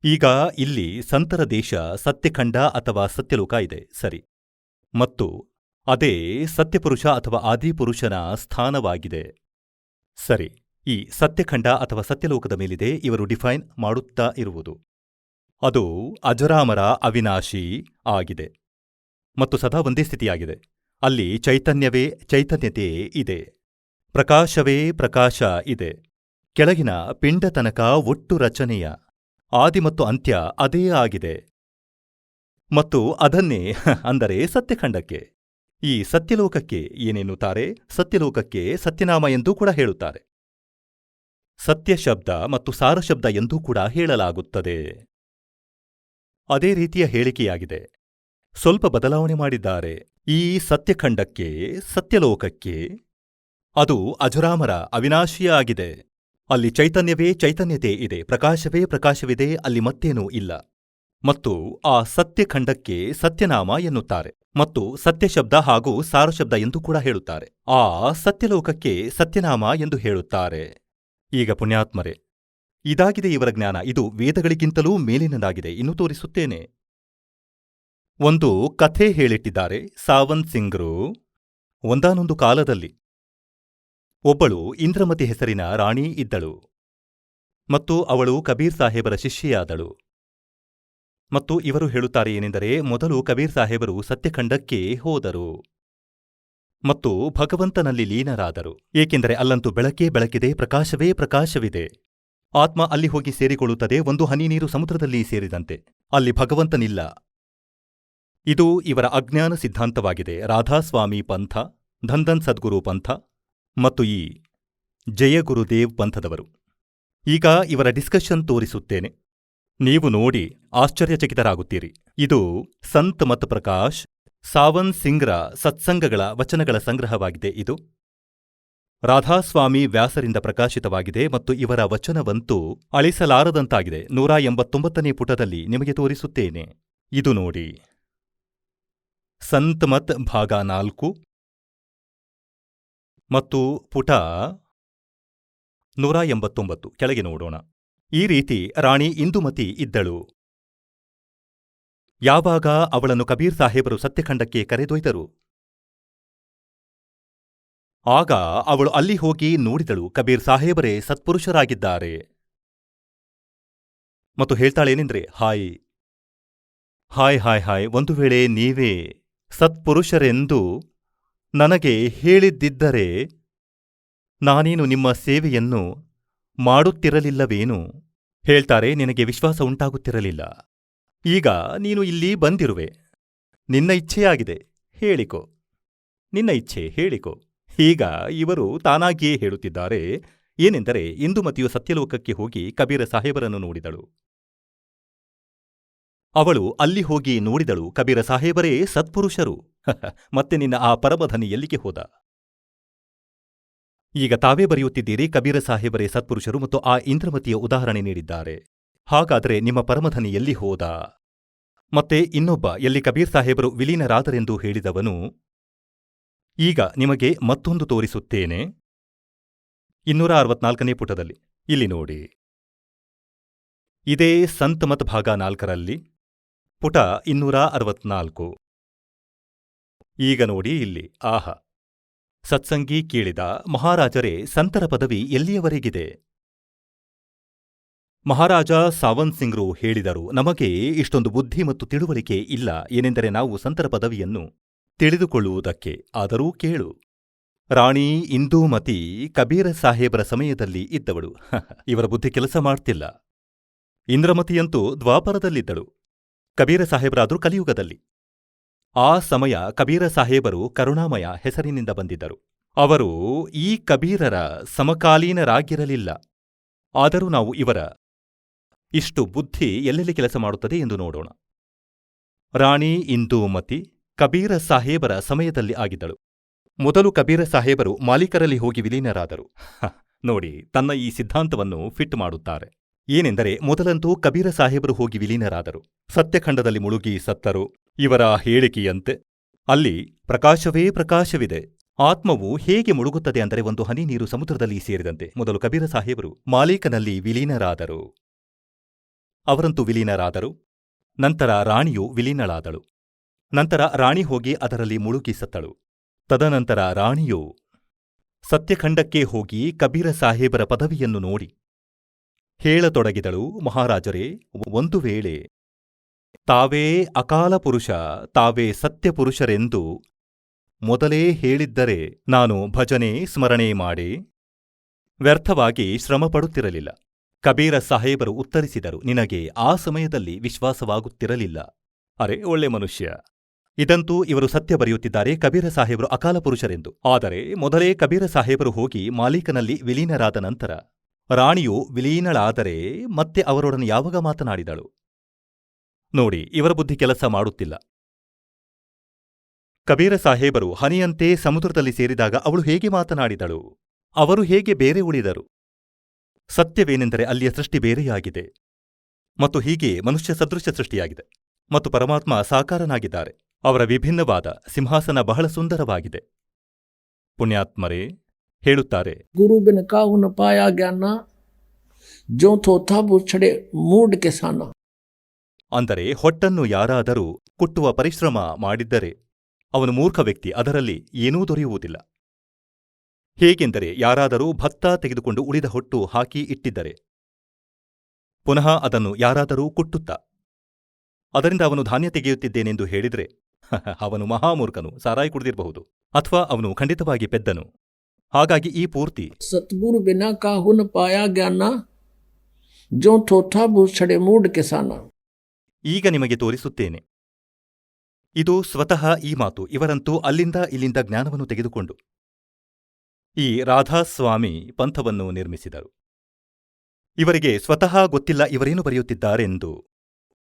ಈಗ ಇಲ್ಲಿ ಸಂತರ ದೇಶ ಸತ್ಯಖಂಡ ಅಥವಾ ಸತ್ಯಲೋಕ ಇದೆ, ಸರಿ. ಮತ್ತು ಅದೇ ಸತ್ಯಪುರುಷ ಅಥವಾ ಆದಿಪುರುಷನ ಸ್ಥಾನವಾಗಿದೆ, ಸರಿ. ಈ ಸತ್ಯಖಂಡ ಅಥವಾ ಸತ್ಯಲೋಕದ ಮೇಲಿದೆ ಇವರು ಡಿಫೈನ್ ಮಾಡುತ್ತಾ ಇರುವುದು. ಅದು ಅಜರಾಮರ, ಅವಿನಾಶಿ ಆಗಿದೆ ಮತ್ತು ಸದಾ ಒಂದೇ ಸ್ಥಿತಿಯಾಗಿದೆ. ಅಲ್ಲಿ ಚೈತನ್ಯವೇ ಚೈತನ್ಯತೆ ಇದೆ, ಪ್ರಕಾಶವೇ ಪ್ರಕಾಶ ಇದೆ. ಕೆಳಗಿನ ಪಿಂಡ ತನಕ ಒಟ್ಟು ರಚನೆಯ ಆದಿ ಮತ್ತು ಅಂತ್ಯ ಅದೇ ಆಗಿದೆ. ಮತ್ತು ಅದನ್ನೇ ಅಂದರೆ ಸತ್ಯಖಂಡಕ್ಕೆ, ಈ ಸತ್ಯಲೋಕಕ್ಕೆ ಏನೆನ್ನುತ್ತಾರೆ? ಸತ್ಯಲೋಕಕ್ಕೆ ಸತ್ಯನಾಮ ಎಂದೂ ಕೂಡ ಹೇಳುತ್ತಾರೆ. ಸತ್ಯ ಶಬ್ದ ಮತ್ತು ಸಾರ ಶಬ್ದ ಎಂದೂ ಕೂಡ ಹೇಳಲಾಗುತ್ತದೆ. ಅದೇ ರೀತಿಯ ಹೇಳಿಕೆಯಾಗಿದೆ. ಸ್ವಲ್ಪ ಬದಲಾವಣೆ ಮಾಡಿದ್ದಾರೆ. ಈ ಸತ್ಯಖಂಡಕ್ಕೆ, ಸತ್ಯಲೋಕಕ್ಕೆ ಅದು ಅಜರಾಮರ, ಅವಿನಾಶಿಯ ಆಗಿದೆ. ಅಲ್ಲಿ ಚೈತನ್ಯವೇ ಚೈತನ್ಯತೆ ಇದೆ, ಪ್ರಕಾಶವೇ ಪ್ರಕಾಶವಿದೆ, ಅಲ್ಲಿ ಮತ್ತೇನೂ ಇಲ್ಲ. ಮತ್ತು ಆ ಸತ್ಯಖಂಡಕ್ಕೆ ಸತ್ಯನಾಮ ಎನ್ನುತ್ತಾರೆ ಮತ್ತು ಸತ್ಯಶಬ್ದ ಹಾಗೂ ಸಾರಶಬ್ದ ಎಂದು ಕೂಡ ಹೇಳುತ್ತಾರೆ. ಆ ಸತ್ಯಲೋಕಕ್ಕೆ ಸತ್ಯನಾಮ ಎಂದು ಹೇಳುತ್ತಾರೆ. ಈಗ ಪುಣ್ಯಾತ್ಮರೇ, ಇದಾಗಿದೆ ಇವರ ಜ್ಞಾನ. ಇದು ವೇದಗಳಿಗಿಂತಲೂ ಮೇಲಿನದಾಗಿದೆ. ಇನ್ನೂ ತೋರಿಸುತ್ತೇನೆ. ಒಂದು ಕಥೆ ಹೇಳಿಟ್ಟಿದ್ದಾರೆ ಸಾವಂತ್ ಸಿಂಗ್ರು. ಒಂದಾನೊಂದು ಕಾಲದಲ್ಲಿ ಒಬ್ಬಳು ಇಂದ್ರಮತಿ ಹೆಸರಿನ ರಾಣಿ ಇದ್ದಳು ಮತ್ತು ಅವಳು ಕಬೀರ್ ಸಾಹೇಬರ ಶಿಷ್ಯೆಯಾದಳು. ಮತ್ತು ಇವರು ಹೇಳುತ್ತಾರೆ ಏನೆಂದರೆ, ಮೊದಲು ಕಬೀರ್ ಸಾಹೇಬರು ಸತ್ಯಖಂಡಕ್ಕೆ ಹೋದರು ಮತ್ತು ಭಗವಂತನಲ್ಲಿ ಲೀನರಾದರು. ಏಕೆಂದರೆ ಅಲ್ಲಂತೂ ಬೆಳಕೇ ಬೆಳಕಿದೆ, ಪ್ರಕಾಶವೇ ಪ್ರಕಾಶವಿದೆ. ಆತ್ಮ ಅಲ್ಲಿ ಹೋಗಿ ಸೇರಿಕೊಳ್ಳುತ್ತದೆ, ಒಂದು ಹನಿ ನೀರು ಸಮುದ್ರದಲ್ಲಿ ಸೇರಿದಂತೆ. ಅಲ್ಲಿ ಭಗವಂತನಿಲ್ಲ. ಇದು ಇವರ ಅಜ್ಞಾನ ಸಿದ್ಧಾಂತವಾಗಿದೆ. ರಾಧಾಸ್ವಾಮಿ ಪಂಥ, ಧನ್ಧನ್ ಸದ್ಗುರು ಪಂಥ ಮತ್ತು ಈ ಜಯ ಗುರುದೇವ್ ಪಂಥದವರು. ಈಗ ಇವರ ಡಿಸ್ಕಷನ್ ತೋರಿಸುತ್ತೇನೆ. ನೀವು ನೋಡಿ ಆಶ್ಚರ್ಯಚಕಿತರಾಗುತ್ತೀರಿ. ಇದು ಸಂತ್ ಮತ್ ಪ್ರಕಾಶ್ ಸಾವಂತ್ ಸಿಂಗ್ರ ಸತ್ಸಂಗಗಳ ವಚನಗಳ ಸಂಗ್ರಹವಾಗಿದೆ. ಇದು ರಾಧಾಸ್ವಾಮಿ ವ್ಯಾಸರಿಂದ ಪ್ರಕಾಶಿತವಾಗಿದೆ ಮತ್ತು ಇವರ ವಚನವಂತೂ ಅಳಿಸಲಾರದಂತಾಗಿದೆ. 189ನೇ ಪುಟದಲ್ಲಿ ನಿಮಗೆ ತೋರಿಸುತ್ತೇನೆ. ಇದು ನೋಡಿ, ಸಂತ್ ಮತ್ ಭಾಗ 4 ಮತ್ತು ಪುಟ 189 ಕೆಳಗೆ ನೋಡೋಣ. ಈ ರೀತಿ ರಾಣಿ ಇಂದುಮತಿ ಇದ್ದಳು. ಯಾವಾಗ ಅವಳನ್ನು ಕಬೀರ್ ಸಾಹೇಬರು ಸತ್ಯಖಂಡಕ್ಕೆ ಕರೆದೊಯ್ದರು, ಆಗ ಅವಳು ಅಲ್ಲಿ ಹೋಗಿ ನೋಡಿದಳು ಕಬೀರ್ ಸಾಹೇಬರೇ ಸತ್ಪುರುಷರಾಗಿದ್ದಾರೆ. ಮತ್ತು ಹೇಳ್ತಾಳೇನೆಂದ್ರೆ, ಹಾಯ್ ಹಾಯ್ ಹಾಯ್ ಹಾಯ್, ಒಂದು ವೇಳೆ ನೀವೇ ಸತ್ಪುರುಷರೆಂದು ನನಗೆ ಹೇಳಿದ್ದಿದ್ದರೆ ನಾನೇನು ನಿಮ್ಮ ಸೇವೆಯನ್ನು ಮಾಡುತ್ತಿರಲಿಲ್ಲವೇನು? ಹೇಳ್ತಾರೆ, ನಿನಗೆ ವಿಶ್ವಾಸ ಉಂಟಾಗುತ್ತಿರಲಿಲ್ಲ. ಈಗ ನೀನು ಇಲ್ಲಿ ಬಂದಿರುವೆ. ನಿನ್ನ ಇಚ್ಛೆಯಾಗಿದೆ, ಹೇಳಿಕೊ. ನಿನ್ನ ಇಚ್ಛೆ, ಹೇಳಿಕೊ. ಈಗ ಇವರು ತಾನಾಗಿಯೇ ಹೇಳುತ್ತಿದ್ದಾರೆ. ಏನೆಂದರೆ, ಇಂದುಮತಿಯು ಸತ್ಯಲೋಕಕ್ಕೆ ಹೋಗಿ ಕಬೀರ ಸಾಹೇಬರನ್ನು ನೋಡಿದಳು. ಅವಳು ಅಲ್ಲಿ ಹೋಗಿ ನೋಡಿದಳು ಕಬೀರ ಸಾಹೇಬರೇ ಸತ್ಪುರುಷರು. ಮತ್ತೆ ನಿನ್ನ ಆ ಪರಮಧನಿ ಎಲ್ಲಿಗೆ ಹೋದ? ಈಗ ತಾವೇ ಬರೆಯುತ್ತಿದ್ದೀರಿ ಕಬೀರ ಸಾಹೇಬರೇ ಸತ್ಪುರುಷರು ಮತ್ತು ಆ ಇಂದ್ರಮತಿಯ ಉದಾಹರಣೆ ನೀಡಿದ್ದಾರೆ. ಹಾಗಾದರೆ ನಿಮ್ಮ ಪರಮಧನಿ ಎಲ್ಲಿ ಹೋದ? ಮತ್ತೆ ಇನ್ನೊಬ್ಬ ಎಲ್ಲಿ ಕಬೀರ್ ಸಾಹೇಬರು ವಿಲೀನರಾದರೆಂದು ಹೇಳಿದವನು. ಈಗ ನಿಮಗೆ ಮತ್ತೊಂದು ತೋರಿಸುತ್ತೇನೆ. 264ನೇ ಪುಟದಲ್ಲಿ ಇಲ್ಲಿ ನೋಡಿ. ಇದೇ ಸಂತ್ ಮತ್ ಭಾಗ 4ರಲ್ಲಿ ಪುಟ 264. ಈಗ ನೋಡಿ ಇಲ್ಲಿ. ಆಹಾ, ಸತ್ಸಂಗಿ ಕೇಳಿದ, ಮಹಾರಾಜರೇ ಸಂತರ ಪದವಿ ಎಲ್ಲಿಯವರೆಗಿದೆ? ಮಹಾರಾಜ ಸಾವಂತ್ ಸಿಂಗ್ರು ಹೇಳಿದರು, ನಮಗೆ ಇಷ್ಟೊಂದು ಬುದ್ಧಿ ಮತ್ತು ತಿಳುವಳಿಕೆ ಇಲ್ಲ. ಏನೆಂದರೆ ನಾವು ಸಂತರ ಪದವಿಯನ್ನು ತಿಳಿದುಕೊಳ್ಳುವುದಕ್ಕೆ. ಆದರೂ ಕೇಳು, ರಾಣಿ ಇಂದೂಮತಿ ಕಬೀರ ಸಾಹೇಬರ ಸಮಯದಲ್ಲಿ ಇದ್ದವಳು. ಇವರ ಬುದ್ಧಿ ಕೆಲಸ ಮಾಡ್ತಿಲ್ಲ. ಇಂದ್ರಮತಿಯಂತೂ ದ್ವಾಪರದಲ್ಲಿದ್ದಳು. ಕಬೀರ ಸಾಹೇಬರಾದರೂ ಕಲಿಯುಗದಲ್ಲಿ. ಆ ಸಮಯ ಕಬೀರ ಸಾಹೇಬರು ಕರುಣಾಮಯ ಹೆಸರಿನಿಂದ ಬಂದಿದ್ದರು. ಅವರು ಈ ಕಬೀರರ ಸಮಕಾಲೀನರಾಗಿರಲಿಲ್ಲ. ಆದರೂ ನಾವು ಇವರ ಇಷ್ಟು ಬುದ್ಧಿ ಎಲ್ಲೆಲ್ಲಿ ಕೆಲಸ ಮಾಡುತ್ತದೆ ಎಂದು ನೋಡೋಣ. ರಾಣಿ ಇಂದೂಮತಿ ಕಬೀರ ಸಾಹೇಬರ ಸಮಯದಲ್ಲಿ ಆಗಿದ್ದಳು. ಮೊದಲು ಕಬೀರ ಸಾಹೇಬರು ಮಾಲೀಕರಲ್ಲಿ ಹೋಗಿ ವಿಲೀನರಾದರು. ನೋಡಿ, ತನ್ನ ಈ ಸಿದ್ಧಾಂತವನ್ನು ಫಿಟ್ ಮಾಡುತ್ತಾರೆ. ಏನೆಂದರೆ, ಮೊದಲಂತೂ ಕಬೀರ ಸಾಹೇಬರು ಹೋಗಿ ವಿಲೀನರಾದರು, ಸತ್ಯಖಂಡದಲ್ಲಿ ಮುಳುಗಿ ಸತ್ತರು. ಇವರ ಹೇಳಿಕೆಯಂತೆ ಅಲ್ಲಿ ಪ್ರಕಾಶವೇ ಪ್ರಕಾಶವಿದೆ. ಆತ್ಮವು ಹೇಗೆ ಮುಳುಗುತ್ತದೆ ಅಂದರೆ ಒಂದು ಹನಿ ನೀರು ಸಮುದ್ರದಲ್ಲಿ ಸೇರಿದಂತೆ. ಮೊದಲು ಕಬೀರ ಸಾಹೇಬರು ಮಾಲೀಕನಲ್ಲಿ ವಿಲೀನರಾದರು. ಅವರಂತೂ ವಿಲೀನರಾದರು. ನಂತರ ರಾಣಿಯು ವಿಲೀನಳಾದಳು. ನಂತರ ರಾಣಿ ಹೋಗಿ ಅದರಲ್ಲಿ ಮುಳುಗಿ ಸತ್ತಳು. ತದನಂತರ ರಾಣಿಯು ಸತ್ಯಖಂಡಕ್ಕೆ ಹೋಗಿ ಕಬೀರ ಸಾಹೇಬರ ಪದವಿಯನ್ನು ನೋಡಿ ಹೇಳತೊಡಗಿದಳು, ಮಹಾರಾಜರೇ, ಒಂದು ವೇಳೆ ತಾವೇ ಅಕಾಲ ಪುರುಷ, ತಾವೇ ಸತ್ಯಪುರುಷರೆಂದು ಮೊದಲೇ ಹೇಳಿದ್ದರೆ ನಾನು ಭಜನೆ ಸ್ಮರಣೆ ಮಾಡಿ ವ್ಯರ್ಥವಾಗಿ ಶ್ರಮಪಡುತ್ತಿರಲಿಲ್ಲ. ಕಬೀರ ಸಾಹೇಬರು ಉತ್ತರಿಸಿದರು, ನಿನಗೆ ಆ ಸಮಯದಲ್ಲಿ ವಿಶ್ವಾಸವಾಗುತ್ತಿರಲಿಲ್ಲ. ಅರೆ, ಒಳ್ಳೆ ಮನುಷ್ಯ. ಇದಂತೂ ಇವರು ಸತ್ಯ ಬರೆಯುತ್ತಿದ್ದಾರೆ, ಕಬೀರ ಸಾಹೇಬರು ಅಕಾಲ ಪುರುಷರೆಂದು. ಆದರೆ ಮೊದಲೇ ಕಬೀರ ಸಾಹೇಬರು ಹೋಗಿ ಮಾಲೀಕನಲ್ಲಿ ವಿಲೀನರಾದ ನಂತರ ರಾಣಿಯು ವಿಲೀನಳಾದರೆ ಮತ್ತೆ ಅವರೊಡನೆ ಯಾವಾಗ ಮಾತನಾಡಿದಳು? ನೋಡಿ, ಇವರ ಬುದ್ಧಿ ಕೆಲಸ ಮಾಡುತ್ತಿಲ್ಲ. ಕಬೀರ ಸಾಹೇಬರು ಹನಿಯಂತೆ ಸಮುದ್ರದಲ್ಲಿ ಸೇರಿದಾಗ ಅವಳು ಹೇಗೆ ಮಾತನಾಡಿದಳು? ಅವರು ಹೇಗೆ ಬೇರೆ ಉಳಿದರು? ಸತ್ಯವೇನೆಂದರೆ ಅಲ್ಲಿಯ ಸೃಷ್ಟಿ ಬೇರೆಯಾಗಿದೆ, ಮತ್ತು ಹೀಗೆ ಮನುಷ್ಯ ಸದೃಶ ಸೃಷ್ಟಿಯಾಗಿದೆ, ಮತ್ತು ಪರಮಾತ್ಮ ಸಾಕಾರನಾಗಿದ್ದಾರೆ. ಅವರ ವಿಭಿನ್ನವಾದ ಸಿಂಹಾಸನ ಬಹಳ ಸುಂದರವಾಗಿದೆ. ಪುಣ್ಯಾತ್ಮರೇ ಹೇಳುತ್ತಾರೆ, गुरु बिन काहू न पाया ज्ञाना जो थो था वो छड़े मूड के साना. ಅಂದರೆ ಹೊಟ್ಟನ್ನು ಯಾರಾದರೂ ಕುಟ್ಟುವ ಪರಿಶ್ರಮ ಮಾಡಿದ್ದರೆ ಅವನು ಮೂರ್ಖ ವ್ಯಕ್ತಿ, ಅದರಲ್ಲಿ ಏನೂ ದೊರೆಯುವುದಿಲ್ಲ. ಹೇಗೆಂದರೆ ಯಾರಾದರೂ ಭತ್ತ ತೆಗೆದುಕೊಂಡು ಉಳಿದ ಹೊಟ್ಟು ಹಾಕಿ ಇಟ್ಟಿದ್ದರೆ ಪುನಃ ಅದನ್ನು ಯಾರಾದರೂ ಕುಟ್ಟುತ್ತ ಅದರಿಂದ ಅವನು ಧಾನ್ಯ ತೆಗೆಯುತ್ತಿದ್ದೇನೆಂದು ಹೇಳಿದರೆ ಅವನು ಮಹಾಮೂರ್ಖನು, ಸಾರಾಯಿ ಕುಡಿದಿರಬಹುದು, ಅಥವಾ ಅವನು ಖಂಡಿತವಾಗಿ ಪೆದ್ದನು. ಹಾಗಾಗಿ ಈ ಪೂರ್ತಿ सतगुरु बिना काहू न पाया ज्ञाना जो थो था वो छड़े मूड के साना. ಈಗ ನಿಮಗೆ ತೋರಿಸುತ್ತೇನೆ. ಇದು ಸ್ವತಃ ಈ ಮಾತು. ಇವರಂತೂ ಅಲ್ಲಿಂದ ಇಲ್ಲಿಂದ ಜ್ಞಾನವನ್ನು ತೆಗೆದುಕೊಂಡು ಈ ರಾಧಾಸ್ವಾಮಿ ಪಂಥವನ್ನು ನಿರ್ಮಿಸಿದರು. ಇವರಿಗೆ ಸ್ವತಃ ಗೊತ್ತಿಲ್ಲ ಇವರೇನು ಬರೆಯುತ್ತಿದ್ದಾರೆಂದು,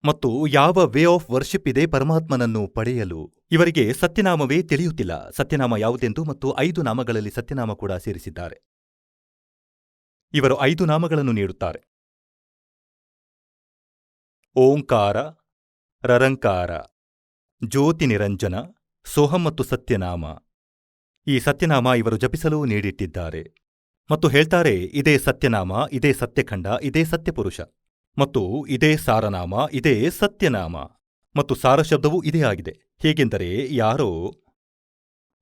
ಮತ್ತು ಯಾವ ವೇ ಆಫ್ ವರ್ಷಿಪ್ ಇದೆ ಪರಮಾತ್ಮನನ್ನು ಪಡೆಯಲು. ಇವರಿಗೆ ಸತ್ಯನಾಮವೇ ತಿಳಿಯುತ್ತಿಲ್ಲ, ಸತ್ಯನಾಮ ಯಾವುದೆಂದು. ಮತ್ತು 5 ನಾಮಗಳಲ್ಲಿ ಸತ್ಯನಾಮ ಕೂಡ ಸೇರಿಸಿದ್ದಾರೆ. ಇವರು 5 ನಾಮಗಳನ್ನು ನೀಡುತ್ತಾರೆ: ಓಂಕಾರ, ರರಂಕಾರ, ಜ್ಯೋತಿ ನಿರಂಜನ, ಸೋಹಂ ಮತ್ತು ಸತ್ಯನಾಮ. ಈ ಸತ್ಯನಾಮ ಇವರು ಜಪಿಸಲು ನೀಡಿಟ್ಟಿದ್ದಾರೆ. ಮತ್ತು ಹೇಳ್ತಾರೆ, ಇದೇ ಸತ್ಯನಾಮ, ಇದೇ ಸತ್ಯಖಂಡ, ಇದೇ ಸತ್ಯಪುರುಷ, ಮತ್ತು ಇದೇ ಸಾರನಾಮ, ಇದೇ ಸತ್ಯನಾಮ. ಮತ್ತು ಸಾರ ಶಬ್ದವೂ ಇದೇ ಆಗಿದೆ. ಹೇಗೆಂದರೆ ಯಾರೋ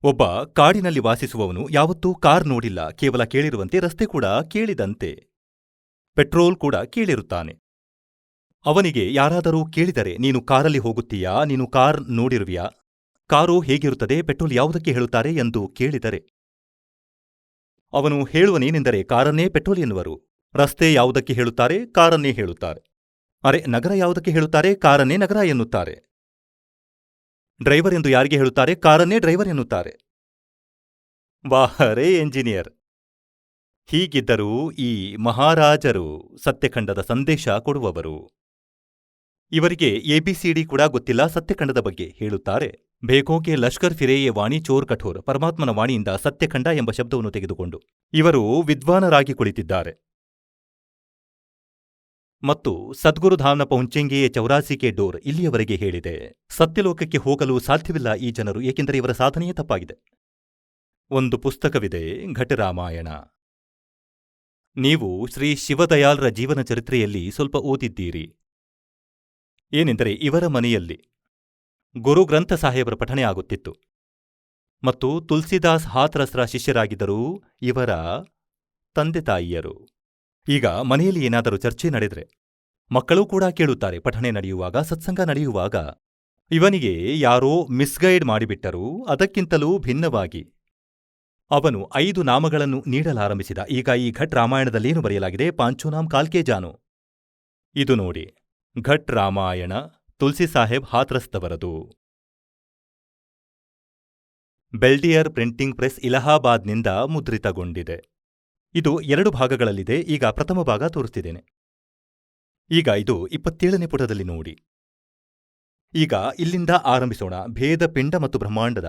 ಒಬ್ಬ ಕಾಡಿನಲ್ಲಿ ವಾಸಿಸುವವನು ಯಾವತ್ತೂ ಕಾರ್ ನೋಡಿಲ್ಲ, ಕೇವಲ ಕೇಳಿರುವಂತೆ ರಸ್ತೆ ಕೂಡ ಕೇಳಿದಂತೆ, ಪೆಟ್ರೋಲ್ ಕೂಡ ಕೇಳಿರುತ್ತಾನೆ. ಅವನಿಗೆ ಯಾರಾದರೂ ಕೇಳಿದರೆ, ನೀನು ಕಾರಲ್ಲಿ ಹೋಗುತ್ತೀಯಾ, ನೀನು ಕಾರ್ ನೋಡಿರುವಿಯಾ, ಕಾರು ಹೇಗಿರುತ್ತದೆ, ಪೆಟ್ರೋಲ್ ಯಾವುದಕ್ಕೆ ಹೇಳುತ್ತಾರೆ ಎಂದು ಕೇಳಿದರೆ ಅವನು ಹೇಳುವನೇನೆಂದರೆ ಕಾರನ್ನೇ ಪೆಟ್ರೋಲ್ ಎನ್ನುವರು. ರಸ್ತೆ ಯಾವುದಕ್ಕೆ ಹೇಳುತ್ತಾರೆ, ಕಾರನ್ನೇ ಹೇಳುತ್ತಾರೆ. ಅರೆ, ನಗರ ಯಾವುದಕ್ಕೆ ಹೇಳುತ್ತಾರೆ, ಕಾರನ್ನೇ ನಗರ ಎನ್ನುತ್ತಾರೆ. ಡ್ರೈವರ್ ಎಂದು ಯಾರಿಗೆ ಹೇಳುತ್ತಾರೆ, ಕಾರನ್ನೇ ಡ್ರೈವರ್ ಎನ್ನುತ್ತಾರೆ. ವಾಹರೇ ಎಂಜಿನಿಯರ್! ಹೀಗಿದ್ದರೂ ಈ ಮಹಾರಾಜರು ಸತ್ಯಖಂಡದ ಸಂದೇಶ ಕೊಡುವವರು. ಇವರಿಗೆ ಎಬಿಸಿಡಿ ಕೂಡ ಗೊತ್ತಿಲ್ಲ ಸತ್ಯಖಂಡದ ಬಗ್ಗೆ. ಹೇಳುತ್ತಾರೆ, ಬೇಕೋಕೆ ಲಷ್ಕರ್ ಫಿರೇಯೆ ವಾಣಿ ಚೋರ್ ಕಠೋರ್, ಪರಮಾತ್ಮನ ವಾಣಿಯಿಂದ ಸತ್ಯಖಂಡ ಎಂಬ ಶಬ್ದವನ್ನು ತೆಗೆದುಕೊಂಡು ಇವರು ವಿದ್ವಾನರಾಗಿ ಕುಳಿತಿದ್ದಾರೆ. ಮತ್ತು ಸದ್ಗುರುಧಾಮ್ನ ಪಹುಂಚೆಂಗೆಯೇ 84 ಕೆ ಡೋರ್ ಇಲ್ಲಿಯವರೆಗೆ ಹೇಳಿದೆ. ಸತ್ಯಲೋಕಕ್ಕೆ ಹೋಗಲು ಸಾಧ್ಯವಿಲ್ಲ ಈ ಜನರು, ಏಕೆಂದರೆ ಇವರ ಸಾಧನೆಯೇ ತಪ್ಪಾಗಿದೆ. ಒಂದು ಪುಸ್ತಕವಿದೆ, ಘಟರಾಮಾಯಣ. ನೀವು ಶ್ರೀ ಶಿವದಯಾಲ್ರ ಜೀವನ ಚರಿತ್ರೆಯಲ್ಲಿ ಸ್ವಲ್ಪ ಓದಿದ್ದೀರಿ. ಏನೆಂದರೆ ಇವರ ಮನೆಯಲ್ಲಿ ಗುರುಗ್ರಂಥ ಸಾಹೇಬರ ಪಠಣೆ ಆಗುತ್ತಿತ್ತು, ಮತ್ತು ತುಲ್ಸಿದಾಸ್ ಹಾಥ್ರಸ್ರ ಶಿಷ್ಯರಾಗಿದ್ದರೂ ಇವರ ತಂದೆ ತಾಯಿಯರು. ಈಗ ಮನೆಯಲ್ಲಿ ಏನಾದರೂ ಚರ್ಚೆ ನಡೆದರೆ ಮಕ್ಕಳೂ ಕೂಡ ಕೇಳುತ್ತಾರೆ. ಪಠಣೆ ನಡೆಯುವಾಗ, ಸತ್ಸಂಗ ನಡೆಯುವಾಗ ಇವನಿಗೆ ಯಾರೋ ಮಿಸ್ಗೈಡ್ ಮಾಡಿಬಿಟ್ಟರು. ಅದಕ್ಕಿಂತಲೂ ಭಿನ್ನವಾಗಿ ಅವನು 5 ನಾಮಗಳನ್ನು ನೀಡಲಾರಂಭಿಸಿದ. ಈಗ ಈ ಘಟ್ ರಾಮಾಯಣದಲ್ಲೇನು ಬರೆಯಲಾಗಿದೆ, ಪಾಂಚೋನಾಮ್ ಕಾಲ್ಕೆ ಜಾನೋ. ಇದು ನೋಡಿ, ಘಟ್ ರಾಮಾಯಣ, ತುಲ್ಸಿ ಸಾಹೇಬ್ ಹಾಥ್ರಸ್ದವರದು. ಬೆಲ್ಡಿಯರ್ ಪ್ರಿಂಟಿಂಗ್ ಪ್ರೆಸ್, ಇಲಹಾಬಾದ್ನಿಂದ ಮುದ್ರಿತಗೊಂಡಿದೆ. ಇದು 2 ಭಾಗಗಳಲ್ಲಿದೆ. ಈಗ ಪ್ರಥಮ ಭಾಗ ತೋರಿಸ್ತಿದ್ದೇನೆ. ಈಗ ಇದು 27ನೇ ಪುಟದಲ್ಲಿ ನೋಡಿ. ಈಗ ಇಲ್ಲಿಂದ ಆರಂಭಿಸೋಣ, ಭೇದ ಪಿಂಡ ಮತ್ತು ಬ್ರಹ್ಮಾಂಡದ.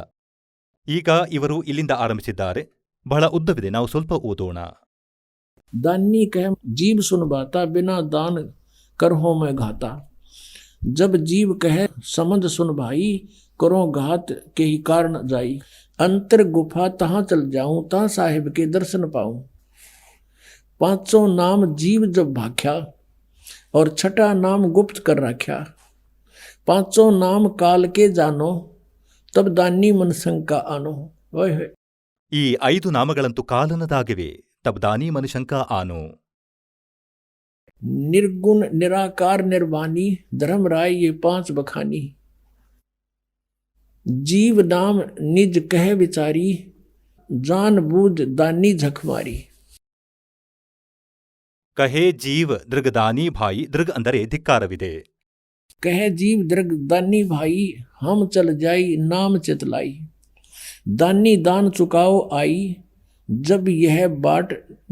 ಈಗ ಇವರು ಇಲ್ಲಿಂದ ಆರಂಭಿಸಿದ್ದಾರೆ. ಬಹಳ ಉದ್ದವಿದೆ, ನಾವು ಸ್ವಲ್ಪ ಓದೋಣ. दानी कह जीव सुन बाता बिना दान करहो मैं घाता. जब जीव कहे समझ सुन भाई करो घात के ही कारण जाई. अंतर गुफा तहाँ चल जाऊं ता साहिब के दर्शन पाऊं. 500 नाम जीव जब भाख्या और 6ठा नाम गुप्त कर राख्या. 500 नाम काल के जानो तब दानी मन शंका आनो. ಈ 5 ನಾಮಗಳಂತೂ ಕಾಲನದಾಗಿವೆ. ತಬ್ದಾನಿ ಮನುಶಂಕ ಆನೋ. निर्गुण निराकार निर्वाणी धर्मराय ये 5 बखानी. जीव नाम निज कह विचारी जान बूझ दानी झकमारी. ಕಹೇ ಜೀವ್ ದೃಗದಾನಿ ಭಾಯಿ. ದೃಗ್ ಅಂದರೆ ಧಿಕ್ಕಾರವಿದೆ. कहे जीव दृग दानी भाई हम चल जाई नाम चितलाई. दानी दान चुकाओ आई जब यह बाट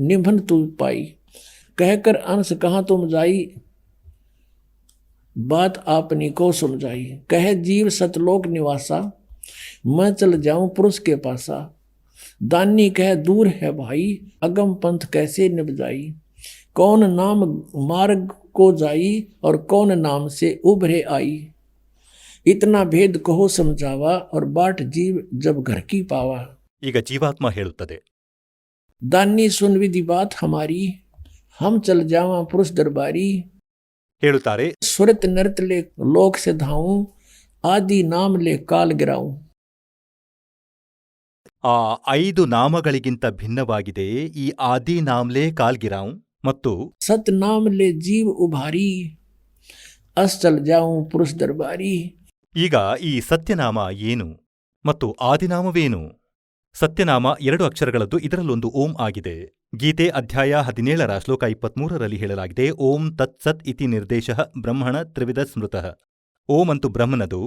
निभन तू पाई. कहकर अंश कहाँ तुम जाई, बात आपनी को समझाई। कह जीव सतलोक निवासा, मैं चल जाऊं पुरुष के पासा। दानी कह दूर है भाई, अगम पंथ कैसे निभ जाई। कौन नाम मार्ग को जाई, और कौन नाम से उभरे आई। इतना भेद कहो समझावा, और बाट जीव जब घर की पावा। ಈಗ ಜೀವಾತ್ಮ ಹೇಳುತ್ತದೆ, दानी सुन विधि बात हमारी, हम चल जावा पुरुष दरबारी। ಹೇಳುತ್ತಾರೆ, सुरत नृत ले लोक से धाऊं, आदि नाम ले काल गिराऊं। ಆ 5 ನಾಮಗಳಿಗಿಂತ ಭಿನ್ನವಾಗಿದೆ ಈ ಆದಿ ನಾಮ್ಲೆ ಕಾಲ್ಗಿರಾವ್ ಮತ್ತು सत नाम ले जीव उभारी, अस चल जाऊं पुरुष दरबारी। ಈಗ ಈ ಸತ್ಯನಾಮ ಏನು ಮತ್ತು ಆದಿನಾಮವೇನು? ಸತ್ಯನಾಮ 2 ಅಕ್ಷರಗಳದ್ದು, ಇದರಲ್ಲೊಂದು ಓಂ ಆಗಿದೆ. ಗೀತೆ ಅಧ್ಯಾಯ 17 ಶ್ಲೋಕ 23ರಲ್ಲಿ ಹೇಳಲಾಗಿದೆ, ಓಂ ತತ್ಸತ್ ಇತಿ ನಿರ್ದೇಶಃ ಬ್ರಹ್ಮಣ ತ್ರಿವಿಧ ಸ್ಮೃತಃ. ಓಂ ಅಂತು ಬ್ರಹ್ಮನದು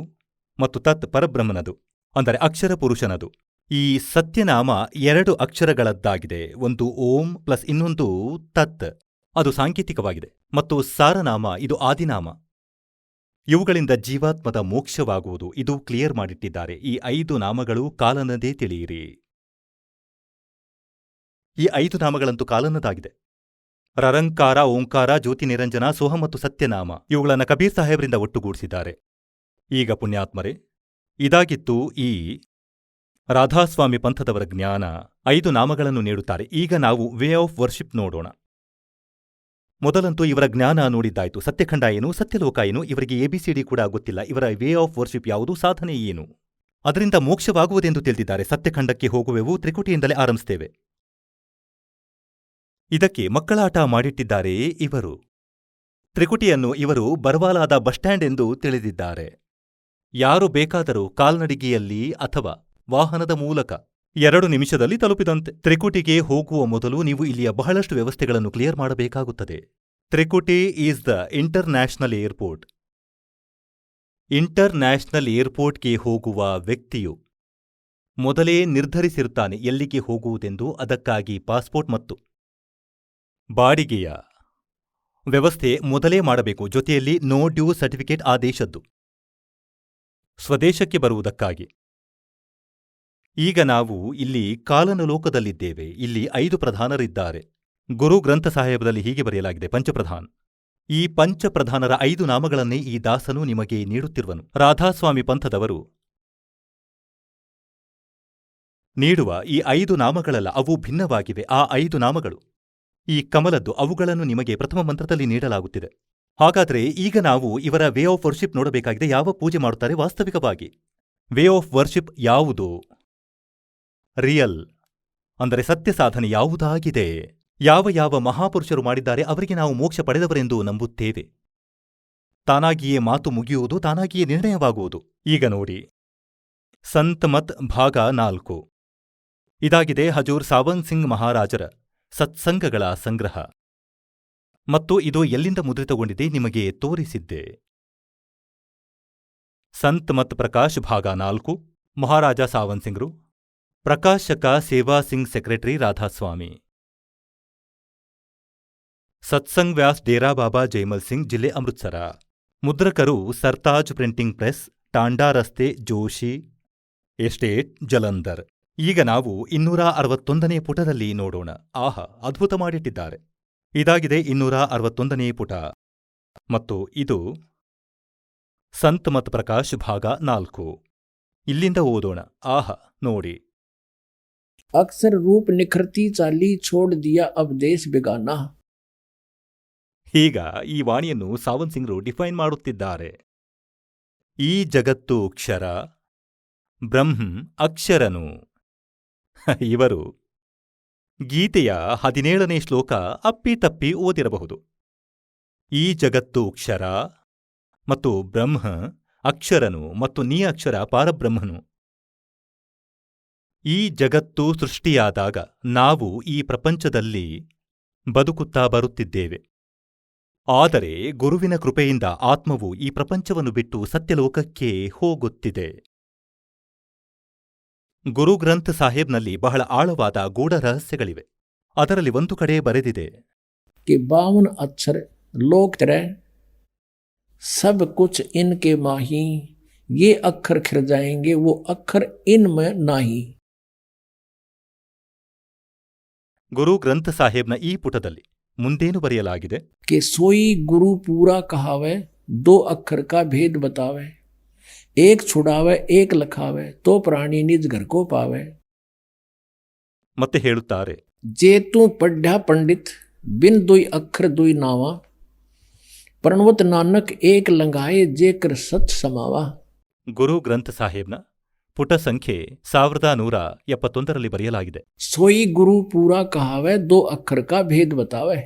ಮತ್ತು ತತ್ ಪರಬ್ರಹ್ಮನದು, ಅಂದರೆ ಅಕ್ಷರ ಪುರುಷನದು. ಈ ಸತ್ಯನಾಮ 2 ಅಕ್ಷರಗಳದ್ದಾಗಿದೆ. ಒಂದು ಓಂ ಪ್ಲಸ್ ಇನ್ನೊಂದು ತತ್, ಅದು ಸಾಂಕೇತಿಕವಾಗಿದೆ. ಮತ್ತು ಸಾರನಾಮ, ಇದು ಆದಿನಾಮ. ಇವುಗಳಿಂದ ಜೀವಾತ್ಮದ ಮೋಕ್ಷವಾಗುವುದು, ಇದು ಕ್ಲಿಯರ್ ಮಾಡಿಟ್ಟಿದ್ದಾರೆ. ಈ 5 ನಾಮಗಳು ಕಾಲನದೇ ತಿಳಿಯಿರಿ. ಈ 5 ನಾಮಗಳಂತೂ ಕಾಲನದಾಗಿದೆ. ರರಂಕಾರ, ಓಂಕಾರ, ಜ್ಯೋತಿ ನಿರಂಜನ, ಸೋಹ ಮತ್ತು ಸತ್ಯನಾಮ, ಇವುಗಳನ್ನು ಕಬೀರ್ ಸಾಹೇಬ್ರಿಂದ ಒಟ್ಟುಗೂಡಿಸಿದ್ದಾರೆ. ಈಗ ಪುಣ್ಯಾತ್ಮರೇ, ಇದಾಗಿತ್ತು ಈ ರಾಧಾಸ್ವಾಮಿ ಪಂಥದವರ ಜ್ಞಾನ. 5 ನಾಮಗಳನ್ನು ನೀಡುತ್ತಾರೆ. ಈಗ ನಾವು ವೇ ಆಫ್ ವರ್ಷಿಪ್ ನೋಡೋಣ. ಮೊದಲಂತೂ ಇವರ ಜ್ಞಾನ ನೋಡಿದ್ದಾಯ್ತು. ಸತ್ಯಖಂಡ ಏನು, ಸತ್ಯಲೋಕ ಏನು, ಇವರಿಗೆ ABCD ಕೂಡ ಗೊತ್ತಿಲ್ಲ. ಇವರ ವೇ ಆಫ್ ವರ್ಷಿಪ್ ಯಾವುದು, ಸಾಧನೆ ಏನು, ಅದರಿಂದ ಮೋಕ್ಷವಾಗುವುದೆಂದು ತಿಳಿದಿದ್ದಾರೆ. ಸತ್ಯಖಂಡಕ್ಕೆ ಹೋಗುವೆವು, ತ್ರಿಕುಟಿಯಿಂದಲೇ ಆರಂಭಿಸ್ತೇವೆ. ಇದಕ್ಕೆ ಮಕ್ಕಳಾಟ ಮಾಡಿಟ್ಟಿದ್ದಾರೆ ಇವರು. ತ್ರಿಕುಟಿಯನ್ನು ಇವರು ಬರ್ವಾಲಾದ ಬಸ್ ಸ್ಟ್ಯಾಂಡ್ ಎಂದು ತಿಳಿದಿದ್ದಾರೆ. ಯಾರು ಬೇಕಾದರೂ ಕಾಲ್ನಡಿಗೆಯಲ್ಲಿ ಅಥವಾ ವಾಹನದ ಮೂಲಕ 2 ನಿಮಿಷದಲ್ಲಿ ತಲುಪಿದಂತೆ. ತ್ರಿಕುಟಿಗೆ ಹೋಗುವ ಮೊದಲು ನೀವು ಇಲ್ಲಿಯ ಬಹಳಷ್ಟು ವ್ಯವಸ್ಥೆಗಳನ್ನು ಕ್ಲಿಯರ್ ಮಾಡಬೇಕಾಗುತ್ತದೆ. Trikuti is the international airport. International ಏರ್ಪೋರ್ಟ್ಗೆ ಹೋಗುವ ವ್ಯಕ್ತಿಯು ಮೊದಲೇ ನಿರ್ಧರಿಸಿರುತ್ತಾನೆ ಎಲ್ಲಿಗೆ ಹೋಗುವುದೆಂದು. ಅದಕ್ಕಾಗಿ ಪಾಸ್ಪೋರ್ಟ್ ಮತ್ತು ಬಾಡಿಗೆಯ ವ್ಯವಸ್ಥೆ ಮೊದಲೇ ಮಾಡಬೇಕು. ಜೊತೆಯಲ್ಲಿ ನೋ ಡ್ಯೂ ಸರ್ಟಿಫಿಕೇಟ್ ಆ ದೇಶದ್ದು, ಸ್ವದೇಶಕ್ಕೆ ಬರುವುದಕ್ಕಾಗಿ. ಈಗ ನಾವು ಇಲ್ಲಿ ಕಾಲನಲೋಕದಲ್ಲಿದ್ದೇವೆ. ಇಲ್ಲಿ 5 ಪ್ರಧಾನರಿದ್ದಾರೆ. ಗುರು ಗ್ರಂಥ ಸಾಹೇಬದಲ್ಲಿ ಹೀಗೆ ಬರೆಯಲಾಗಿದೆ, ಪಂಚಪ್ರಧಾನ್. ಈ ಪಂಚಪ್ರಧಾನರ 5 ನಾಮಗಳನ್ನೇ ಈ ದಾಸನು ನಿಮಗೆ ನೀಡುತ್ತಿರುವನು. ರಾಧಾಸ್ವಾಮಿ ಪಂಥದವರು ನೀಡುವ ಈ 5 ನಾಮಗಳಲ್ಲ, ಅವು ಭಿನ್ನವಾಗಿವೆ. ಆ 5 ನಾಮಗಳು ಈ ಕಮಲದ್ದು, ಅವುಗಳನ್ನು ನಿಮಗೆ ಪ್ರಥಮ ಮಂತ್ರದಲ್ಲಿ ನೀಡಲಾಗುತ್ತಿದೆ. ಹಾಗಾದರೆ ಈಗ ನಾವು ಇವರ ವೇ ಆಫ್ ವರ್ಷಿಪ್ ನೋಡಬೇಕಾಗಿದೆ. ಯಾವ ಪೂಜೆ ಮಾಡುತ್ತಾರೆ ವಾಸ್ತವಿಕವಾಗಿ, ವೇ ಆಫ್ ವರ್ಷಿಪ್ ಯಾವುದು, ರಿಯಲ್ ಅಂದರೆ ಸತ್ಯ ಸಾಧನೆ ಯಾವುದಾಗಿದೆ, ಯಾವ ಯಾವ ಮಹಾಪುರುಷರು ಮಾಡಿದ್ದಾರೆ, ಅವರಿಗೆ ನಾವು ಮೋಕ್ಷ ಪಡೆದವರೆಂದು ನಂಬುತ್ತೇವೆ. ತಾನಾಗಿಯೇ ಮಾತು ಮುಗಿಯುವುದು, ತಾನಾಗಿಯೇ ನಿರ್ಣಯವಾಗುವುದು. ಈಗ ನೋಡಿ, ಸಂತ್ ಮತ್ ಭಾಗ 4. ಇದಾಗಿದೆ ಹಜೂರ್ ಸಾವಂತ್ ಸಿಂಗ್ ಮಹಾರಾಜರ ಸತ್ಸಂಗಗಳ ಸಂಗ್ರಹ. ಮತ್ತು ಇದು ಎಲ್ಲಿಂದ ಮುದ್ರಿತಗೊಂಡಿದೆ ನಿಮಗೆ ತೋರಿಸಿದ್ದೆ. ಸಂತ್ ಮತ್ ಪ್ರಕಾಶ್ ಭಾಗ 4, ಮಹಾರಾಜ ಸಾವಂತ್ ಸಿಂಗ್ರು, ಪ್ರಕಾಶಕ ಸೇವಾ ಸಿಂಗ್, ಸೆಕ್ರೆಟರಿ ರಾಧಾಸ್ವಾಮಿ. ಸತ್ಸಂಗ್ ವ್ಯಾಸ್, ಡೇರಾ ಬಾಬಾ ಜೈಮಲ್ ಸಿಂಗ್, ಜಿಲ್ಲೆ ಅಮೃತ್ಸರ. ಮುದ್ರಕರು ಸರ್ತಾಜ್ ಪ್ರಿಂಟಿಂಗ್ ಪ್ರೆಸ್, ಟಾಂಡಾ ರಸ್ತೆ, ಜೋಶಿ ಎಸ್ಟೇಟ್, ಜಲಂಧರ್. ಈಗ ನಾವು 261ನೇ ಪುಟದಲ್ಲಿ ನೋಡೋಣ. ಆಹಾ, ಅದ್ಭುತ ಮಾಡಿಟ್ಟಿದ್ದಾರೆ. ಇದಾಗಿದೆ 261ನೇ ಪುಟ. ಮತ್ತು ಇದು ಸಂತ್ ಮತ್ ಪ್ರಕಾಶ್ ಭಾಗ 4. ಇಲ್ಲಿಂದ ಓದೋಣ. ಆಹಾ, ನೋಡಿ. अक्सर रूप निखरती चाली, छोड़ दिया अब देश बेगाना। ಈಗ ಈ ವಾಣಿಯನ್ನು ಸಾವಂತ್ ಸಿಂಗ್ರು ಡಿಫೈನ್ ಮಾಡುತ್ತಿದ್ದಾರೆ. ಈ ಜಗತ್ತು ಕ್ಷರ, ಬ್ರಹ್ಮ್ ಅಕ್ಷರನು. ಇವರು ಗೀತೆಯ 17ನೇ ಶ್ಲೋಕ ಅಪ್ಪಿತಪ್ಪಿ ಓದಿರಬಹುದು. ಈ ಜಗತ್ತು ಕ್ಷರ ಮತ್ತು ಬ್ರಹ್ಮ ಅಕ್ಷರನು ಮತ್ತು ನೀ ಅಕ್ಷರ ಪಾರಬ್ರಹ್ಮನು. ಈ ಜಗತ್ತು ಸೃಷ್ಟಿಯಾದಾಗ ನಾವು ಈ ಪ್ರಪಂಚದಲ್ಲಿ ಬದುಕುತ್ತಾ ಬರುತ್ತಿದ್ದೇವೆ. ಆದರೆ ಗುರುವಿನ ಕೃಪೆಯಿಂದ ಆತ್ಮವು ಈ ಪ್ರಪಂಚವನ್ನು ಬಿಟ್ಟು ಸತ್ಯಲೋಕಕ್ಕೆ ಹೋಗುತ್ತಿದೆ. ಗುರು ಗ್ರಂಥ ಸಾಹೇಬ್ನಲ್ಲಿ ಬಹಳ ಆಳವಾದ ಗೂಢ ರಹಸ್ಯಗಳಿವೆ. ಅದರಲ್ಲಿ ಒಂದು ಕಡೆ ಬರೆದಿದೆ, कि 52 अक्षर लोक तरह सब कुछ इनके माही, ये अक्षर खिर जाएंगे वो अक्षर इनमें नाही. ಗುರು ಗ್ರಂಥ ಸಾಹೇಬ್ನ ಈ ಪುಟದಲ್ಲಿ ಮುಂದೇನು ಬರೆಯಲಾಗಿದೆ? कि सोई गुरु पूरा कहावे, 2 अक्षर का भेद बतावे, एक छुड़ावे एक लखावे, तो प्राणी निज घर को पावे. ಮತ್ತೆ ಹೇಳುತ್ತಾರೆ, जे तू पढ़ा पंडित, बिन दुई अक्षर दुई नावा, प्रणवत नानक एक लंगाए जे कर सच समावा. ಗುರು ಗ್ರಂಥ ಸಾಹೇಬ್ನ ಪುಟ ಸಂಖ್ಯೆ 1171ರಲ್ಲಿ ಬರೆಯಲಾಗಿದೆ. सोई गुरु पूरा कहावे, 2 अक्षर का भेद बतावे,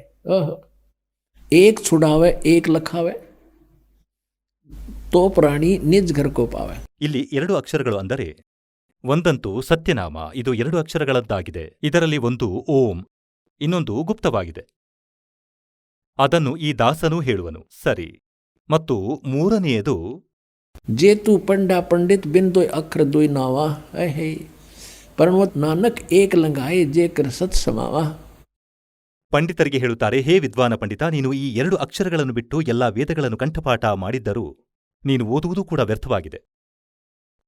एक छुड़ावे एक लखावे, तो प्राणी निज घर को पावे. ಇಲ್ಲಿ 2 ಅಕ್ಷರಗಳು ಅಂದರೆ ಒಂದಂತೂ ಸತ್ಯನಾಮ, ಇದು 2 ಅಕ್ಷರಗಳದ್ದಾಗಿದೆ. ಇದರಲ್ಲಿ ಒಂದು ಓಂ, ಇನ್ನೊಂದು ಗುಪ್ತವಾಗಿದೆ. ಅದನ್ನು ಈ ದಾಸನೂ ಹೇಳುವನು, ಸರಿ. ಮತ್ತು ಮೂರನೆಯದು जे तू पंडा पंडित, बिन दुई अक्षर दुई नावा, है प्रणवत नानक एक लंगाए जे कर सच समावा. ಪಂಡಿತರಿಗೆ ಹೇಳುತ್ತಾರೆ, ಹೇ ವಿದ್ವಾನ ಪಂಡಿತ, ನೀನು ಈ 2 ಅಕ್ಷರಗಳನ್ನು ಬಿಟ್ಟು ಎಲ್ಲಾ ವೇದಗಳನ್ನು ಕಂಠಪಾಠ ಮಾಡಿದ್ದರೂ ನೀನು ಓದುವುದೂ ಕೂಡ ವ್ಯರ್ಥವಾಗಿದೆ.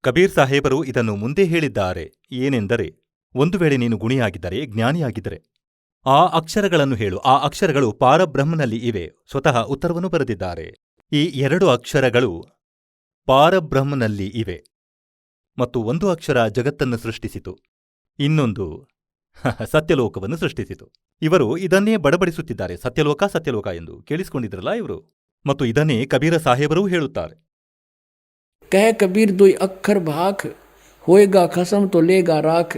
ಕಬೀರ್ ಸಾಹೇಬರು ಇದನ್ನು ಮುಂದೆ ಹೇಳಿದ್ದಾರೆ. ಏನೆಂದರೆ, ಒಂದು ವೇಳೆ ನೀನು ಗುಣಿಯಾಗಿದ್ದರೆ, ಜ್ಞಾನಿಯಾಗಿದ್ದರೆ ಆ ಅಕ್ಷರಗಳನ್ನು ಹೇಳು. ಆ ಅಕ್ಷರಗಳು ಪಾರಬ್ರಹ್ಮನಲ್ಲಿ ಇವೆ. ಸ್ವತಃ ಉತ್ತರವನ್ನು ಬರೆದಿದ್ದಾರೆ. ಈ 2 ಅಕ್ಷರಗಳು ಪಾರಬ್ರಹ್ಮನಲ್ಲಿ ಇವೆ. ಮತ್ತು ಒಂದು ಅಕ್ಷರ ಜಗತ್ತನ್ನು ಸೃಷ್ಟಿಸಿತು, ಇನ್ನೊಂದು ಸತ್ಯಲೋಕವನ್ನು ಸೃಷ್ಟಿಸಿತು. ಇವರು ಇದನ್ನೇ ಬಡಬಡಿಸುತ್ತಿದ್ದಾರೆ, ಸತ್ಯಲೋಕ ಸತ್ಯಲೋಕ ಎಂದು. ಕೇಳಿಸಿಕೊಂಡಿದ್ರಲ್ಲ ಇವರು. ಮತ್ತು ಇದನ್ನೇ ಕಬೀರ ಸಾಹೇಬರೂ ಹೇಳುತ್ತಾರೆ. कह कबीर दुई अक्षर भाख, होएगा खसम तो लेगा राख.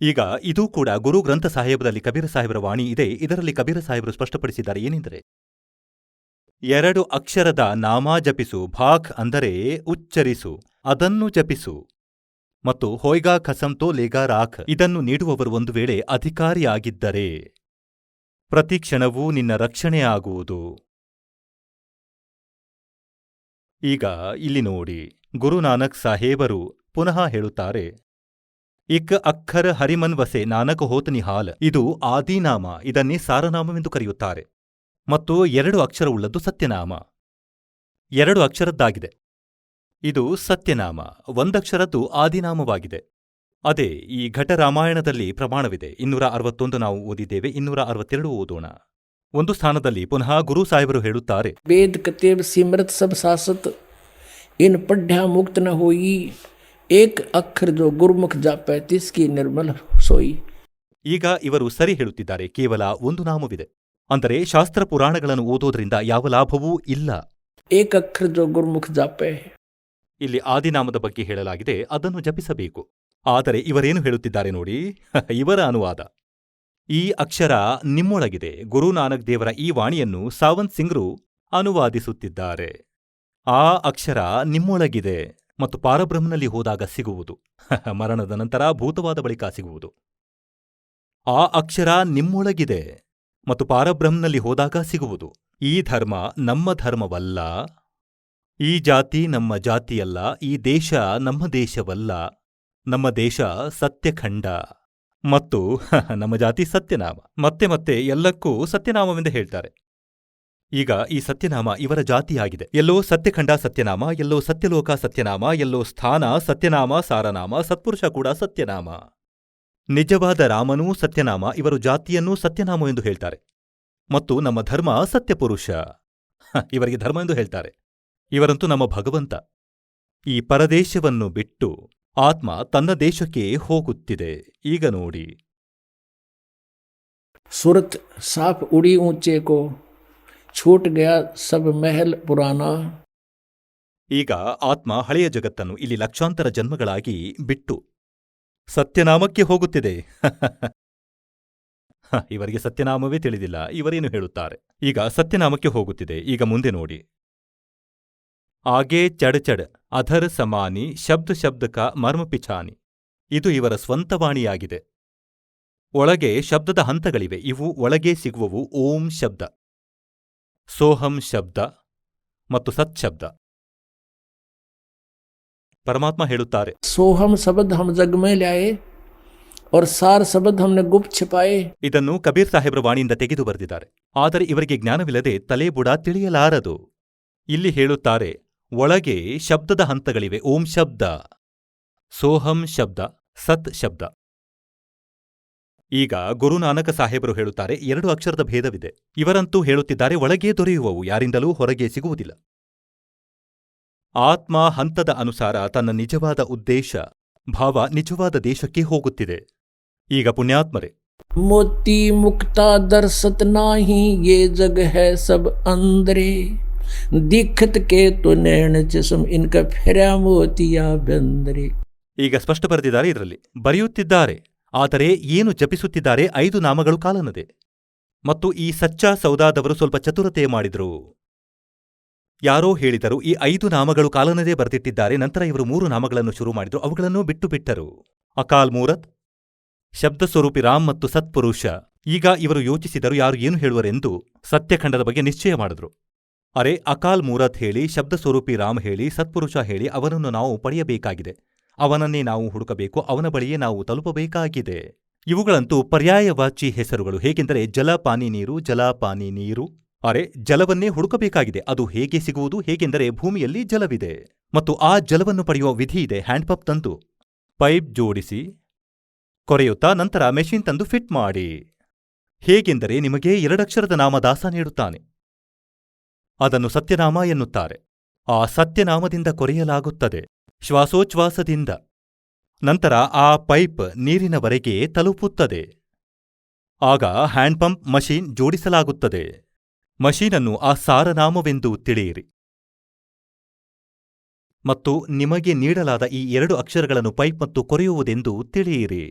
ಈಗ ಇದೂ ಕೂಡ ಗುರು ಗ್ರಂಥ ಸಾಹೇಬರಲ್ಲಿ ಕಬೀರ ಸಾಹೇಬರ ವಾಣಿ ಇದೆ. ಇದರಲ್ಲಿ ಕಬೀರ ಸಾಹೇಬರು ಸ್ಪಷ್ಟಪಡಿಸಿದ್ದಾರೆ. ಏನೆಂದರೆ, 2 ಅಕ್ಷರದ ನಾಮ ಜಪಿಸು, ಭಾಕ್ ಅಂದರೆ ಉಚ್ಚರಿಸು, ಅದನ್ನು ಜಪಿಸು. ಮತ್ತು ಹೋಯ್ಗಾ ಖಸಂತೋ ಲೇಗಾ ರಾಖ್, ಇದನ್ನು ನೀಡುವವರು ಒಂದು ವೇಳೆ ಅಧಿಕಾರಿಯಾಗಿದ್ದರೆ ಪ್ರತಿ ಕ್ಷಣವೂ ನಿನ್ನ ರಕ್ಷಣೆಯಾಗುವುದು. ಈಗ ಇಲ್ಲಿ ನೋಡಿ, ಗುರುನಾನಕ್ ಸಾಹೇಬರು ಪುನಃ ಹೇಳುತ್ತಾರೆ, ಇಕ್ ಅಕ್ಷರ ಹರಿಮನ್ ವಸೆ ನಾನಕ್ ಹೋತ್ ನಿಹಾಲ್, ಇದು ಆದಿನಾಮ. ಇದನ್ನೇ ಸಾರನಾಮವೆಂದು ಕರೆಯುತ್ತಾರೆ. ಮತ್ತು 2 ಅಕ್ಷರವುಳ್ಳದ್ದು ಸತ್ಯನಾಮ. 2 ಅಕ್ಷರದ್ದಾಗಿದೆ. ಇದು ಸತ್ಯನಾಮ. 1 ಅಕ್ಷರದ್ದು ಆದಿನಾಮವಾಗಿದೆ. ಅದೇ ಈ ಘಟರಾಮಾಯಣದಲ್ಲಿ ಪ್ರಮಾಣವಿದೆ. 261 ನಾವು ಓದಿದ್ದೇವೆ, 262 ಓದೋಣ. ಒಂದು ಸ್ಥಾನದಲ್ಲಿ ಪುನಃ ಗುರು ಸಾಹೇಬರು ಹೇಳುತ್ತಾರೆ, वेद कतेब सिमरत सब सासत, इन पढ़ा मुक्त न होई, एक अक्षर जो गुरुमुख जापै तिसकी निर्मल सोई. ಈಗ ಇವರು ಸರಿ ಹೇಳುತ್ತಿದ್ದಾರೆ. ಕೇವಲ 1 ನಾಮವಿದೆ. ಅಂದರೆ ಶಾಸ್ತ್ರ ಪುರಾಣಗಳನ್ನು ಓದೋದ್ರಿಂದ ಯಾವ ಲಾಭವೂ ಇಲ್ಲ. एक अक्षर जो गुरुमुख जापै, ಇಲ್ಲಿ ಆದಿನಾಮದ ಬಗ್ಗೆ ಹೇಳಲಾಗಿದೆ, ಅದನ್ನು ಜಪಿಸಬೇಕು. ಆದರೆ ಇವರೇನು ಹೇಳುತ್ತಿದ್ದಾರೆ ನೋಡಿ, ಇವರ ಅನುವಾದ. ಈ ಅಕ್ಷರ ನಿಮ್ಮೊಳಗಿದೆ. ಗುರುನಾನಕ್ ದೇವರ ಈ ವಾಣಿಯನ್ನು ಸಾವಂತ್ ಸಿಂಗ್ರು ಅನುವಾದಿಸುತ್ತಿದ್ದಾರೆ. ಆ ಅಕ್ಷರ ನಿಮ್ಮೊಳಗಿದೆ ಮತ್ತು ಪಾರಬ್ರಹ್ಮನಲ್ಲಿ ಹೋದಾಗ ಸಿಗುವುದು. ಮರಣದ ನಂತರ ಭೂತವಾದ ಬಳಿಕ ಸಿಗುವುದು. ಆ ಅಕ್ಷರ ನಿಮ್ಮೊಳಗಿದೆ ಮತ್ತು ಪಾರಬ್ರಹ್ಮನಲ್ಲಿ ಹೋದಾಗ ಸಿಗುವುದು. ಈ ಧರ್ಮ ನಮ್ಮ ಧರ್ಮವಲ್ಲ, ಈ ಜಾತಿ ನಮ್ಮ ಜಾತಿಯಲ್ಲ, ಈ ದೇಶ ನಮ್ಮ ದೇಶವಲ್ಲ, ನಮ್ಮ ದೇಶ ಸತ್ಯಖಂಡ ಮತ್ತು ನಮ್ಮ ಜಾತಿ ಸತ್ಯನಾಮ. ಮತ್ತೆ ಮತ್ತೆ ಎಲ್ಲಕ್ಕೂ ಸತ್ಯನಾಮವೆಂದು ಹೇಳ್ತಾರೆ. ಈಗ ಈ ಸತ್ಯನಾಮ ಇವರ ಜಾತಿಯಾಗಿದೆ. ಎಲ್ಲೋ ಸತ್ಯಖಂಡ ಸತ್ಯನಾಮ, ಎಲ್ಲೋ ಸತ್ಯಲೋಕ ಸತ್ಯನಾಮ, ಎಲ್ಲೋ ಸ್ಥಾನ ಸತ್ಯನಾಮ, ಸಾರನಾಮ, ಸತ್ಪುರುಷ ಕೂಡ ಸತ್ಯನಾಮ. ನಿಜವಾದ ರಾಮನೂ ಸತ್ಯನಾಮ, ಇವರು ಜಾತಿಯನ್ನೂ ಸತ್ಯನಾಮವೆಂದು ಹೇಳ್ತಾರೆ. ಮತ್ತು ನಮ್ಮ ಧರ್ಮ ಸತ್ಯಪುರುಷ, ಇವರಿಗೆ ಧರ್ಮ ಎಂದು ಹೇಳ್ತಾರೆ. ಇವರಂತೂ ನಮ್ಮ ಭಗವಂತ. ಈ ಪರದೇಶವನ್ನು ಬಿಟ್ಟು ಆತ್ಮ ತನ್ನ ದೇಶಕ್ಕೆ ಹೋಗುತ್ತಿದೆ. ಈಗ ನೋಡಿ, सुरत साफ उड़ी ऊंचे को, छूट गया सब महल पुराना. ಈಗ ಆತ್ಮ ಹಳೆಯ ಜಗತ್ತನ್ನು ಇಲ್ಲಿ ಲಕ್ಷಾಂತರ ಜನ್ಮಗಳಾಗಿ ಬಿಟ್ಟು ಸತ್ಯನಾಮಕ್ಕೆ ಹೋಗುತ್ತಿದೆ. ಇವರಿಗೆ ಸತ್ಯನಾಮವೇ ತಿಳಿದಿಲ್ಲ. ಇವರೇನು ಹೇಳುತ್ತಾರೆ? ಈಗ ಸತ್ಯನಾಮಕ್ಕೆ ಹೋಗುತ್ತಿದೆ. ಈಗ ಮುಂದೆ ನೋಡಿ, ಆಗೇ ಚಡ್ ಚಡ್ ಅಧರ್ ಸಮಾನಿ ಶಬ್ದ ಶಬ್ದಕ ಮರ್ಮ ಪಿಛಾನಿ. ಇದು ಇವರ ಸ್ವಂತ ವಾಣಿಯಾಗಿದೆ. ಒಳಗೆ ಶಬ್ದದ ಹಂತಗಳಿವೆ. ಇವು ಒಳಗೆ ಸಿಗುವವು ಓಂ ಶಬ್ದ, ಸೋಹಂ ಶಬ್ದ ಮತ್ತು ಸತ್ಶಬ್ದ. ಪರಮಾತ್ಮ ಹೇಳುತ್ತಾರೆ, सोहम शब्द हम जग में लाए, और सार शब्द हमने गुप्त छिपाए। ಇದನ್ನು ಕಬೀರ್ ಸಾಹೇಬ್ರ ವಾಣಿಯಿಂದ ತೆಗೆದು ಬರೆದಿದ್ದಾರೆ. ಆದರೆ ಇವರಿಗೆ ಜ್ಞಾನವಿಲ್ಲದೆ ತಲೆ ಬುಡ ತಿಳಿಯಲಾರದು. ಇಲ್ಲಿ ಹೇಳುತ್ತಾರೆ, ಒಳಗೆ ಶಬ್ದದ ಹಂತಗಳಿವೆ. ಓಂ ಶಬ್ದ, ಸೋಹಂ ಶಬ್ದ, ಸತ್ ಶಬ್ದ. ಈಗ ಗುರುನಾನಕ ಸಾಹೇಬರು ಹೇಳುತ್ತಾರೆ 2 ಅಕ್ಷರದ ಭೇದವಿದೆ. ಇವರಂತೂ ಹೇಳುತ್ತಿದ್ದಾರೆ ಒಳಗೇ ದೊರೆಯುವವು, ಯಾರಿಂದಲೂ ಹೊರಗೆ ಸಿಗುವುದಿಲ್ಲ. ಆತ್ಮ ಹಂತದ ಅನುಸಾರ ತನ್ನ ನಿಜವಾದ ಉದ್ದೇಶ, ಭಾವ, ನಿಜವಾದ ದೇಶಕ್ಕೆ ಹೋಗುತ್ತಿದೆ. ಈಗ ಪುಣ್ಯಾತ್ಮರೇ, मोती मुक्ता दर्शत नाही ये जग है सब अंदरे दिखत के तो नैन जिसम इनका फेरा मोतिया बेंदरे. ಈಗ ಸ್ಪಷ್ಟ ಬರೆದಿದ್ದಾರೆ. ಇದರಲ್ಲಿ ಬರೆಯುತ್ತಿದ್ದಾರೆ, ಆದರೆ ಏನು ಜಪಿಸುತ್ತಿದ್ದಾರೆ 5 ನಾಮಗಳು ಕಾಲನದೆ. ಮತ್ತು ಈ ಸಚ್ಚಾ ಸೌದಾದವರು ಸ್ವಲ್ಪ ಚತುರತೆ ಮಾಡಿದರು. ಯಾರೋ ಹೇಳಿದರು ಈ 5 ನಾಮಗಳು ಕಾಲನದೇ ಬರೆದಿಟ್ಟಿದ್ದಾರೆ. ನಂತರ ಇವರು 3 ನಾಮಗಳನ್ನು ಶುರು ಮಾಡಿದರು, ಅವುಗಳನ್ನು ಬಿಟ್ಟು ಬಿಟ್ಟರು. ಅಕಾಲ್ ಮೂರತ್, ಶಬ್ದಸ್ವರೂಪಿ ರಾಮ್ ಮತ್ತು ಸತ್ಪುರುಷ. ಈಗ ಇವರು ಯೋಚಿಸಿದರು ಯಾರು ಏನು ಹೇಳುವರೆಂದು ಸತ್ಯಖಂಡದ ಬಗ್ಗೆ ನಿಶ್ಚಯ ಮಾಡಿದ್ರು. ಅರೆ, ಅಕಾಲ್ ಮೂರತ್ ಹೇಳಿ, ಶಬ್ದಸ್ವರೂಪಿ ರಾಮ್ ಹೇಳಿ, ಸತ್ಪುರುಷ ಹೇಳಿ, ಅವನನ್ನು ನಾವು ಪಡೆಯಬೇಕಾಗಿದೆ. ಅವನನ್ನೇ ನಾವು ಹುಡುಕಬೇಕು, ಅವನ ಬಳಿಯೇ ನಾವು ತಲುಪಬೇಕಾಗಿದೆ. ಇವುಗಳಂತೂ ಪರ್ಯಾಯವಾಚಿ ಹೆಸರುಗಳು. ಹೇಗೆಂದರೆ ಜಲ, ಪಾನಿ, ನೀರು, ಜಲ, ಪಾನಿ, ನೀರು. ಅರೆ, ಜಲವನ್ನೇ ಹುಡುಕಬೇಕಾಗಿದೆ. ಅದು ಹೇಗೆ ಸಿಗುವುದು? ಹೇಗೆಂದರೆ ಭೂಮಿಯಲ್ಲಿ ಜಲವಿದೆ ಮತ್ತು ಆ ಜಲವನ್ನು ಪಡೆಯುವ ವಿಧಿ ಇದೆ. ಹ್ಯಾಂಡ್ಪಂಪ್ ತಂದು ಪೈಪ್ ಜೋಡಿಸಿ ಕೊರೆಯುತ್ತಾ ನಂತರ ಮೆಷಿನ್ ತಂದು ಫಿಟ್ ಮಾಡಿ. ಹೇಗೆಂದರೆ ನಿಮಗೆ 2 ಅಕ್ಷರದ ನಾಮ ದಾಸ ನೀಡುತ್ತಾನೆ, ಅದನ್ನು ಸತ್ಯನಾಮ ಎನ್ನುತ್ತಾರೆ. ಆ ಸತ್ಯನಾಮದಿಂದ ಕೊರೆಯಲಾಗುತ್ತದೆ ಶ್ವಾಸೋಚ್ಛ್ವಾಸದಿಂದ. ನಂತರ ಆ ಪೈಪ್ ನೀರಿನವರೆಗೆ ತಲುಪುತ್ತದೆ. ಆಗ ಹ್ಯಾಂಡ್ಪಂಪ್ ಮಷೀನ್ ಜೋಡಿಸಲಾಗುತ್ತದೆ. ಮಷೀನನ್ನು ಆ ಸಾರನಾಮವೆಂದು ತಿಳಿಯಿರಿ ಮತ್ತು ನಿಮಗೆ ನೀಡಲಾದ ಈ 2 ಅಕ್ಷರಗಳನ್ನು ಪೈಪ್ ಮತ್ತು ಕೊರೆಯುವುದೆಂದು ತಿಳಿಯಿರಿ.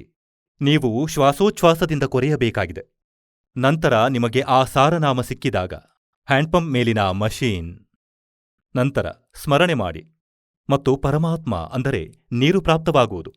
ನೀವು ಶ್ವಾಸೋಚ್ಛ್ವಾಸದಿಂದ ಕೊರೆಯಬೇಕಾಗಿದೆ. ನಂತರ ನಿಮಗೆ ಆ ಸಾರನಾಮ ಸಿಕ್ಕಿದಾಗ ಹ್ಯಾಂಡ್ಪಂಪ್ ಮೇಲಿನ ಮಷೀನ್, ನಂತರ ಸ್ಮರಣೆ ಮಾಡಿ ಮತ್ತು ಪರಮಾತ್ಮ ಅಂದರೆ ನೀರು ಪ್ರಾಪ್ತವಾಗುವುದು.